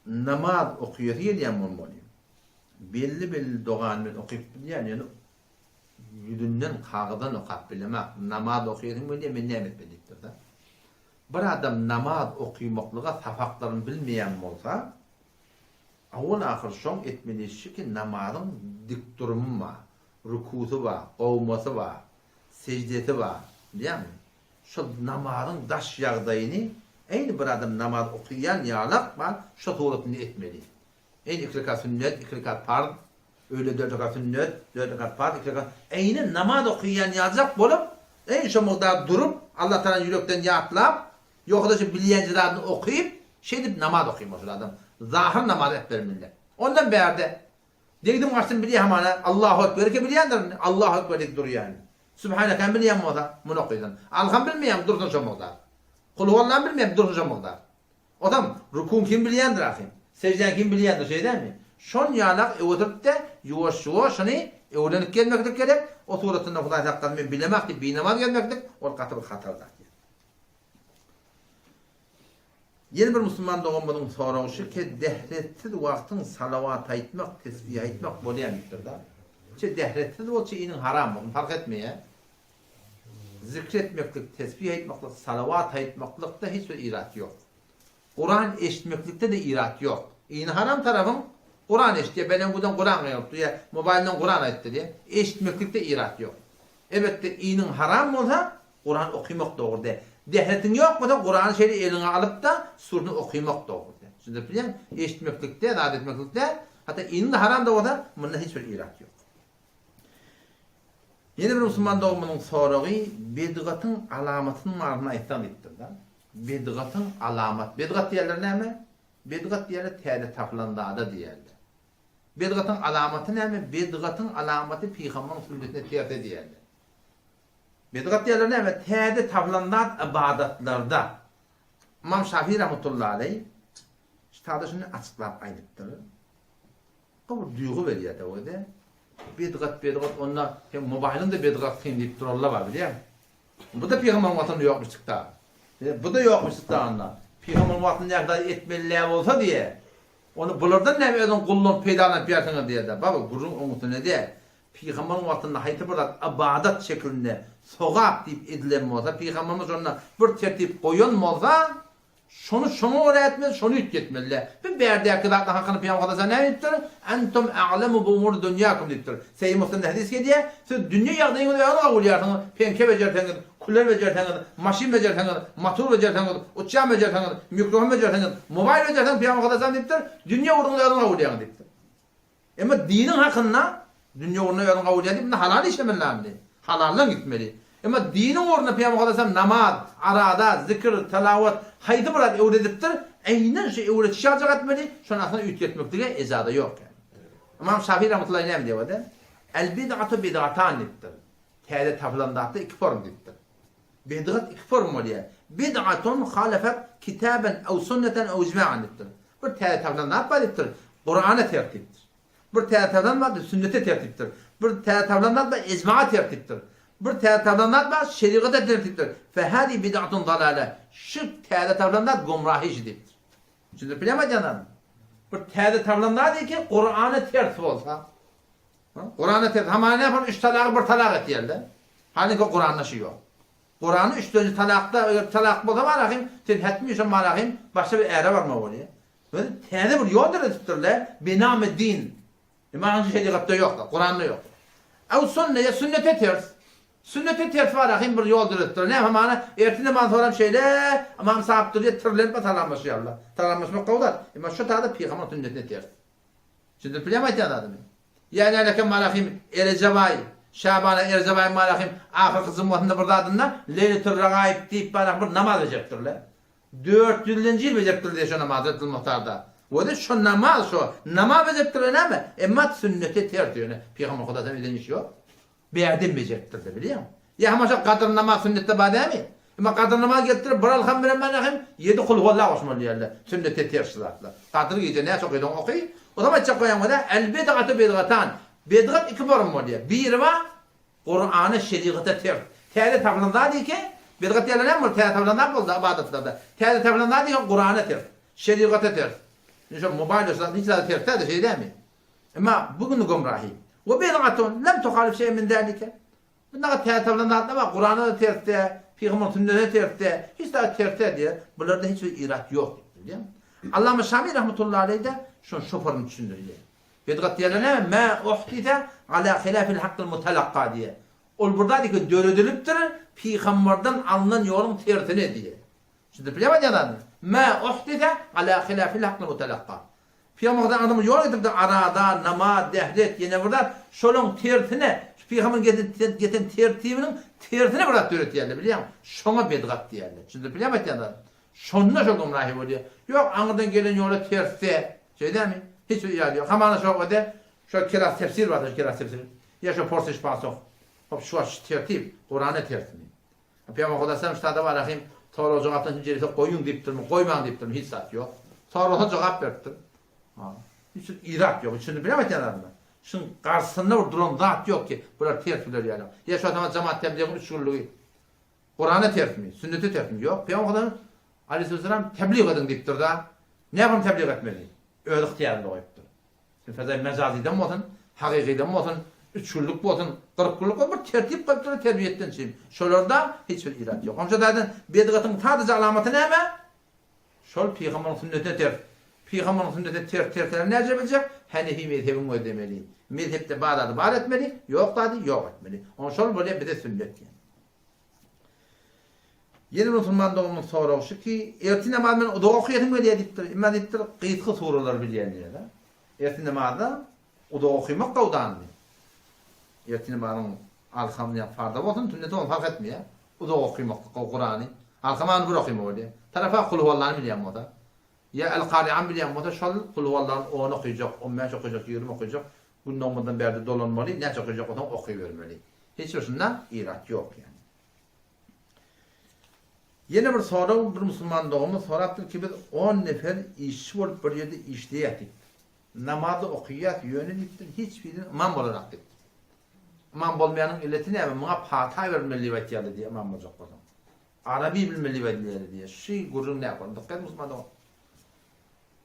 A: namaz okuyor diyen olmalı. Belli doğanını okuyup yani yüzünden kağıdan okuyup bilemek namaz okuyorsun mu diye minnet etmediktir de. Bir adam namaz okuymaklığa safaklarını bilmeyen olsa avun ahir şon etmeli ki namazın dik durumu var, rükusu var, qavması var, secdesi var, biliyor musun? Şu namazın daş yağdayını aynı bir adam namaz okuyan yağlak var, şu tuğlatını etmeli. Aynı 2 rekat sünnet, 2 rekat farz, öyle 4 rekat sünnet, 4 rekat farz, 2 rekat. Aynı namaz okuyan yağacak bolup, aynı şu muhtar durup, Allah Teala yürekten yağıtlap, yok da şu bilyencilerini okuyup, deyip namaz okuymuş adam. Zahir namaz etler millet. Ondan berde dedim kaçtım biliyor hemen Allahu Ekber ki biliyendir. Allahu Ekber deyip duruyor yani. Sübhaneke biliyen mi o da? Bunu okuyun. Alham bilmeyen dursun şu muhtar. Kul huvallahu bilmeyen dursun şu muhtar. O da rukun kim biliyendir akim. Secden kim biliyendir şey değil mi? Şon yanak oturup da yuvaş şunu öğrenip gelmektir gerek. O suratında Hudaý hakkında bilemektir. Bir namaz gelmektir. O katı bir hatardır. Yeni bir Müslüman doğumunun soruğu ki dehretsiz vaktin salavat aytmak, tesbih aytmak bolýandyr da. Çe dehretsiz bolsa inin haram bolýar, fark etmeýär. Zikretmeklik, tesbih aytmaklyk, salavat aytmaklikda hiç bir irat yok. Kur'an eşitmeklikde de irat yok. İni haram tarafın Kur'an eşitdiye, benden budan Kur'an aytdy diye, mobilden Kur'an aytdy diye, eşitmeklikde irat yok. Evet de inin haram bolsa Kur'an okumak doğru de. Dehretin yok mu da Kur'an şeyi eline alıp da surunu okuymak doğru de. Şimdi biliyor eşitmeklikte, rahat etmeklikte, hatta inin de haram da o da bunda hiçbir irat yok. Yeni bir Müslüman doğumunun soruğu bidgatın alamatının marına ihtan ettir da. Bidgatın alamat. Bidgat diyerler ne mi? Bidgat diyerler teyde tapılan dağda diyerler. Bid'atın alamatı näme? Bid'atın alamatı Peygamberin sünnetine tiyat edýärler. Bid'at diýerler näme? Täze taplanat ibadatlarda. İmam Şafii rahmetullahi aleyh ştada şunu açıklap aýdypdyr. Bu duýgu berýär o da. Bid'at onda hem mobilinde bid'at diýip durarlar bar bilýär. Bu da Peygamberin wagtynda ýokmuş çykda. Bu da ýokmuş çykda onda. Peygamberin wagtynda ýagda etmeliler bolsa diye. Onu bulardan näme özüň gullun peýdalanyp ýatyňy diýerler. Baba gurun oňuty ne diýer? Peygamberin wagtynda haýty bir ibadat şeklinde sogap diýip edilen bolsa, Peygamberimiz onda bir tertip goýan bolsa, şonu öğretmez, şonu yetmeliler. Bir berde kadar hakkını Peygamber ne ettir? Entum a'lemu bu umur dünyakum dittir. Seyyid Muslim'de hadis geliyor. Siz dünya yağdığını da kabul edersiniz. Penke becerteniz, kuller becerteniz, maşin becerteniz, motor becerteniz, uçak becerteniz, mikrofon becerteniz, mobil becerteniz Peygamber dittir. Dünya uğruna kabul edersiniz dittir. Ama dinin hakkında dünya uğruna kabul edip halal işlemeliler. Halaldan gitmeli. Ama dinin uğruna Peygamber namaz, arada, zikir, telavat, haydi burada öğretiptir. Aynen şey öğretişacak etmeli. Şunu aslında ütletmek diye ezada yok yani. İmam Şafii rahmetullahi ne diyor da? El bid'atu bid'atan dittir. Täze taplandatda iki form dittir. Bid'at iki form oluyor. Bid'atun halafet kitaben ev sünneten ev icma'an dittir. Bir täze taplandat var dittir. Kur'an'a tertiptir. Bir täze taplandat var sünnete tertiptir. Bir täze taplandat var icma'a tertiptir. Bir täze taplandat var şeriata tertiptir. Fe hadi bid'atun dalale. Şu täze taplandat gumrahijidir. Şimdi bilemedin. Bir täze taplandat diýip ki Kur'an'a ters bolsa. Kur'an'a ters. Hamana ne yapar? 3 talak bir talak etýärler. Hani ki Kur'an'da şey yok. Kur'an'ın 3-nji talakda talak bolsa barahim, sen hetmişe marahim başka bir ere var mı oluyor? Böyle täze bir ýol etipdirler. Biname din. Imançy şeriatda yok. Kur'an'da yok. Ew sünnete ters. Sünnete ters barahim bir ýol etipdir. Ne hamana ertine man soram şeyle amam sapdyr diye tirlenip atalanmaşýarlar. Talanmaşmak gowdat. Ama şu taýda Peygamber sünnetine ters. Şimdi bilemedi adamı. Yani alakam malahim Erzebay, Şaban'a Erzebay malahim ahir zımmatında burdadında Leyletul Regaib deyip bana bir namaz ejektirler. 400-nji ýyl ejektirler diye şu namaz etdil muhtarda. O da şu namaz şu. Namaz ejektirler näme? Emma sünnete ters diýär. Peygamber Hudadan eden iş yok. Beýdim ejektirdi bilýär. Ya hamaşa kadr namaz sünnette badami. Ama kadr namaz getirip bir alham bilen malahim 7 kul huvallahu osmanlıyarlar. Sünnete tersler. Kadr gece ne çok edin okuy. O zaman çok koyan da el bid'atu bid'atan. Bid'at iki form oluyor. Bir var Kur'an'ı şeriata ters. Täze taplandat diýki bid'at ýerler näme? Täze taplandat bolsa ibadatlarda. Täze taplandat diýki Kur'an'a ters. Şeriata ters. Şu mobil olsa hiç de ters de şey değil mi? Ama bugün gumrahi. Ve bid'atun lem tuhalif şey min zalika. Bunlar täze taplandat ama Kur'an'a da ters de, Peygamber sünnetine ters de, hiç de ters diýer. Bularda hiç bir irat yok. Biliyor musun? Allame Şamî rahmetullahi aleyh de şu form düşündürüyor. Bid'at ýerler näme? Ma uhdisa ala hilafil haqqil mutalaqqa diye. Ol burada diýki döredilipdir, Peygamberden alınan ýolun tersine diye. Şimdi bilemedin. Ma uhdisa ala hilafil haqqil mutalaqqa. Peygamberden adamı ýol edip de arada, namaz, dehlet, ýene burada şolun tersine, Peygamber geten tertibinin tersine bırak döretýärler, bilýär misin? Şoňa bid'at diýerler. Şimdi bilemedin. Şonda şu gumrahi bolýar. Yok, aňydan gelen ýola tersde. Şeýdämi? Hiç ýaly yok. Hamana şu wada şu kiras tefsir bardyr, kiras tefsir. Ya şu porsiş pasok. Hop şu tertip, Kur'an'a tersmi. Peygamber Hudasan ştada var rahim, sonra jogapdan jerese goýun diýipdirmi, goýmaň diýipdirmi, hiç sat yok. Sonra jogap berdi. Ha. Hiç irak yok. Şunu bilemedin adamlar. Şun garşysynda duran zat yok ki, bular ters biler ýaly. Ya şu adam cemaat tebliğ usulü. Kur'an'a tersmi, sünnete tersmi yok. Peygamber Hudasan Aleyhisselam tebliğ edin diýipdir da. Ne yapam tebliğ etmeli? Öz ihtiyarında goýupdyr. Sen fazla mezaziden bolsun, hakykiden bolsun, üçüllük bolsun, kırklık bolsun, bir tertip bolsun, terbiýetden çyn. Şolarda hiç bir irat yok. Onça daýdan bid'atyň tadyjy alamaty näme? Şol Peygamber sünnetine ters. Peygamber sünnetine ters näce biljek? Hanefi mezhebini ödemeli. Mezhepde bazada bar etmeli, yok dady, yok etmeli. On şol bolýar bize sünnet. Yeni Müslüman doğumun sorağı ki erti namazdan o da okuyadım diye dittir. İmma dittir qıytqı suralar bilýänler de. Erti namazda o da okumak gowdandy. Erti namazın alhamya farda bolsun, tünde de fark etmiyor. O da okumak Kur'an'ı. Alhamany bir okumak bolýar. Tarafa kul huvallahu bilýän moda. Ya el-Kari'an bilen bolsa şol kul huvallahu 10 okuyacak, 15 okuyacak, 20 okuyacak. Bu namazdan beri dolanmalı, ne okuyacak odan okuyvermeli. Hiç şundan irat yok yani. Yine bir soru bir Müslüman doğumu sorattır ki biz 10 nefer iş bolup bir yerde işleyetik. Namazı okuyat yöneliptir, hiçbirini imam olarak dedi. İmam bolmayanın illeti ne? Bana Fatih vermeli vetiyali diye imam olacak o zaman. Arabi bilmeli vetiyali diye. Şey gururun ne yapalım? Dikkat Müslüman doğum.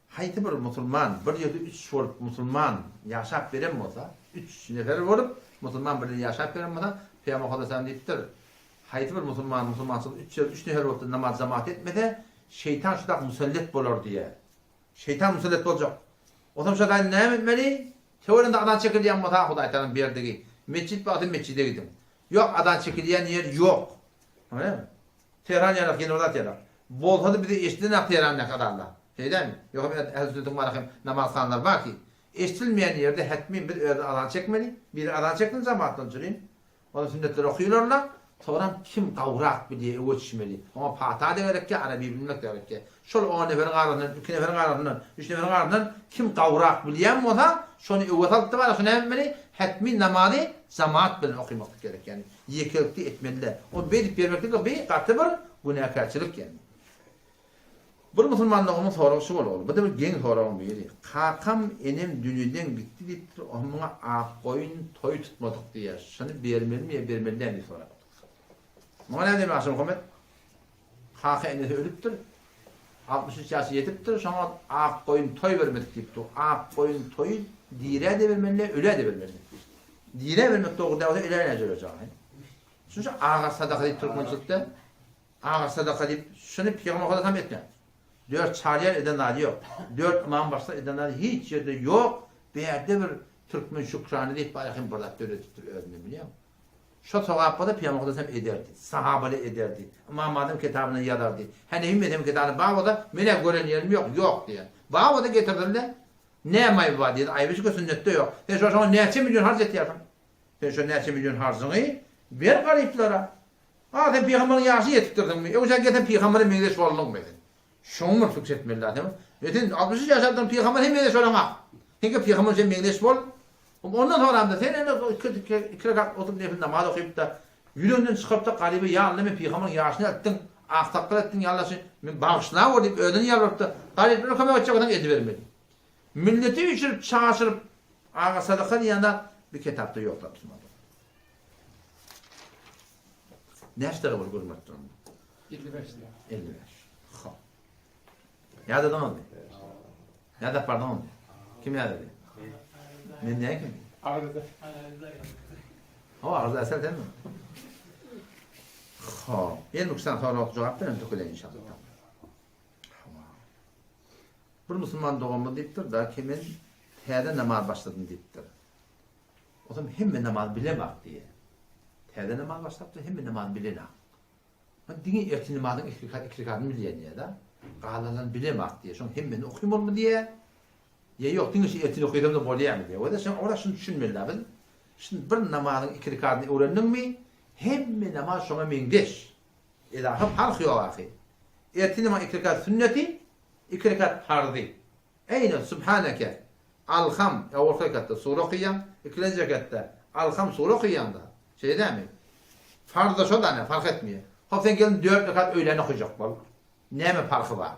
A: Hayti bir Müslüman, bir yerde 3 olup Müslüman yaşap verem olsa, 3 nefer olup Müslüman bir yaşap verem olsa, Peygamber Aleyhisselam deyiptir. Hayti bir Müslümansız 3 nefer olup namaz cemaat etmede, şeytan şudak musallet bolar diye. Şeytan musallet olacak. O zaman şudak ne etmeli? Teorinde adan çekildiğin mata Hudaytan'ın bir yerdeki. Mescid batın mescide gidin. Yok adan çekildiğin yer yok. Öyle mi? Tehran yarak, yeni odat yarak. Bolsa bir de eşitliğin ak Tehran ne kadarla. Şeyden mi? Yok Ehl-i namaz kılanlar var ki eşitilmeyen yerde hetmin bir öyle alan çekmeli. Bir alan çektin cemaattan çürüyün. Onu sünnetleri okuyorlar. Sonra kim kavrak biliye ölçmeli. Ama Fatiha'da gerek ki Arabi bilmek gerek ki. Şol 10 neferin arasından, 2 neferin arasından, 3 neferin arasından kim kavrak bileyen olsa şonu öğretildi var. Şunu etmeli. Hetmin namazı cemaat bilen okumak gerek yani. Yekilikli etmeliler. O belip vermekte bir katı bir günahkarçılık yani. Bir Müslümanlığımın sorusu olur. Bu da bir gen soruğun biri. Kakam enem dünyadan gitti deyip onunla koyun toy tutmadık diye. Şunu vermeli mi ya vermeliler mi sorar. Bana ne demek Asım Muhammed? Kakam enesi ölüptür. 63 yaşı yetiptir. Sonra koyun toy vermedik deyip. Koyun toy dire de vermeliler, öle de vermeliler. Dire vermek doğru da öle ne olacak? Çünkü ağa sadaka deyip Türkmençilikte. Ağa sadaka deyip şunu Peygamber Aleyhisselam etmiyor. 4 çariyar edenler yok. 4 imam başta edenler hiç yerde yok. Bir yerde bir Türkmen şükranı deyip bayakın burada öğrendim biliyor musun? Şu sokakta Peygamber Aleyhisselam ederdi. Sahabeler ederdi. İmam Adem kitabını yazardı. Hani Himmet'in kitabını bağda melek gören yerim yok diye. Bağda getirdiler. Ne may var diye. Aybeşi sünnette yok. Sen şu an neçe milyon harc et yapın. Sen şu neçe milyon harcını ver gariplara. Sen Peygamber'in yaşı yetiştirdin mi? O zaman geten Peygamber'in mengdeş varlığın mıydı? Şoňmur fikretmeliler değil mi? Etin 60 yaşadan Peygamber hemme şolama. Henge Peygamber sen mengleş bol. Ondan sonra da sen iki rekat oturup nefil namaz okuyup da yüründen çıkıp da galibi ya Allah men Peygamber'in yaşını ettin, aqtaqlar ettin ya Allah men bağışla o deyip ödün yalvarıptı. Galibi rokama açacakdan edi vermedi. Milleti üçürüp çağışırıp ağa sadaka yanında bir kitapta yoklar tutmadı. Neştere var görmekten?
B: 55 lira.
A: 55. Ya da oldu. Ya da pardon oldu. Kim ya dedi? Ben ne kim?
B: Arada.
A: O arada eser değil mi? Ha. En nüksan sonra cevap verin tüküle inşallah. Bir Müslüman doğumlu deyiptir da kimin teyde namaz başladın deyiptir. O zaman hem namaz bilemek diye. Teyde namaz başladı hem namaz bilemek. Dini erti namazın iktikadını bileyen ya da. Qalalan bilemek diye. Şoň hemmeni okuymaly mı diye. Ya yok diňe şu ertini okuyadym da bolýarmy diye. O da şoň şunu düşünmeliler. Şimdi bir namazyň iki rekatyny öwrendinmi? Hemme namaz şoňa mengdeş. Eda fark ýok ahy. Erti namaz iki rekat sünneti, iki rekat fardy. Eýne subhaneke. Alham awal rekatda sura okuyan, ikinji rekatda alham sura okuýanda. Şeydämi? Farda şo da ne fark etmiyor. Hop sen gelin 4 rekat öýlen okuyjak bol. Neme farkı var?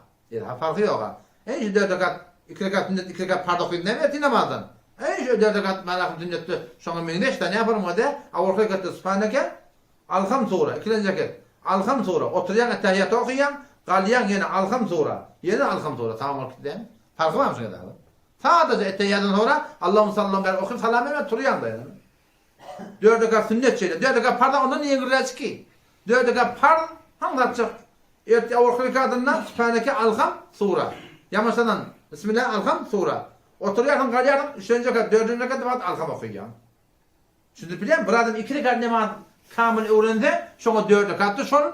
A: Farkı yok. Şu 4 rekat, 2 rekat sünnet, 2 rekat farz okuyup neme ettin namazdan? Şu 4 rekat malakı sünnette şoňa mengdeş da ne yaparım o da? Awal rekatda subhaneke, alham sura, ikinji rekat. Alham sura, oturyan ettehiyyat okuyan, galyan yine alham sura. Yine alham sura tamam okuyup farkı var mı şuna da? Sadece ettehiyyatdan sonra Allahümme sallallahu aleyhi ve okuyup salam verme turuyan da yani. 4 rekat sünnet şeyle, 4 rekat farz ondan niye gireceğiz ki? 4 rekat farz hangi yapacak? Erti awal rekatından subhaneke alham sura. Ya masalan bismillah alham sura. Oturuyorsun galyan 3. rekat 4. rekat da alham okuyan. Şimdi bilen bir adam 2 rekat namaz kamil öğrendi, şoňa 4 rekatda şol.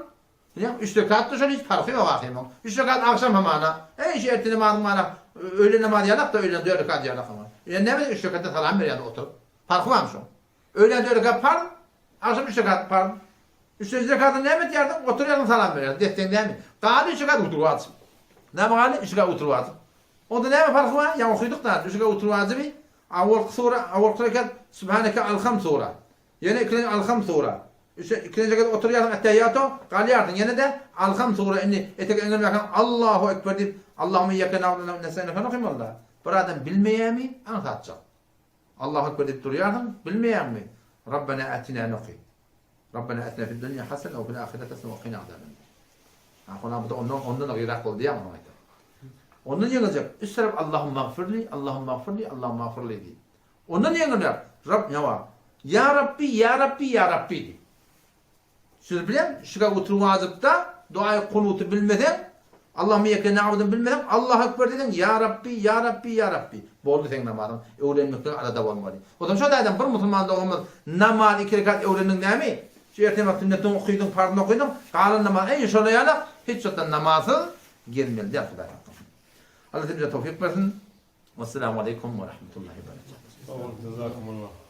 A: Ya 3 rekatda şol hiç farkı yok ahim. 3 rekat akşam hamana. Şu erti namaz mana öğle namaz yanak da öğlen 4 rekat yanak ama. Yani ne 3 rekatta salam berýär oturup. Farkı var mı şo? Öğlen 4 rekat farz, akşam 3 rekat farz. 3. rekatda nämet ýerdim? Oturýardyň salam berýär. Desden näme? Gady 3 rekat oturup Näme galy? Işga oturwaz. Onda näme farky var? Ya okuyduk da işga oturwazy awal sura, awal rekat subhanaka al-kham sura. Yine ikinci al-kham sura. İkinci rekat oturuyorsun ettehiyato, qalıyardın. Yine de al-kham sura inni etek engel bakan Allahu ekber dip Allahumme iyyake na'budu ve nestaîn falan okuyum Allah. Bir adam bilmeýärmi? Anlatacak. Allahu ekber dip durýardın, bilmeýärmi? Rabbena atina nuqi. Rabbena atina fid dunya hasene ve fil ahireti hasene ve qina azaban. Akona bu ondan da gırak oldu ya Muhammed. Ondan yazacak. Üstelik Allahümme gfirli, Allahümme gfirli, Allahümme gfirli diye. Ondan yazacak. Rab ne var? Ya Rabbi, Ya Rabbi, Ya Rabbi diye. Siz bilen, şuna oturmazıp da duayı kunutu bilmeden, Allahümme yeke na'udun bilmeden, Allahu Ekber dedin, Ya Rabbi, Ya Rabbi, Ya Rabbi. Boldu sen namazın. Öğrenmekten arada olmalı. O zaman şöyle adam, bir Müslüman da olmaz. Namaz 2 rekat öğrenin ne? Şu ertem vaktinde okuyordun, pardon okuyordun, kalan namaz, şöyle yana, hiç zaten namazı gelmeli. Allah bize tevfik versin. Vesselamu aleyküm ve rahmetullahi ve berekatuhu.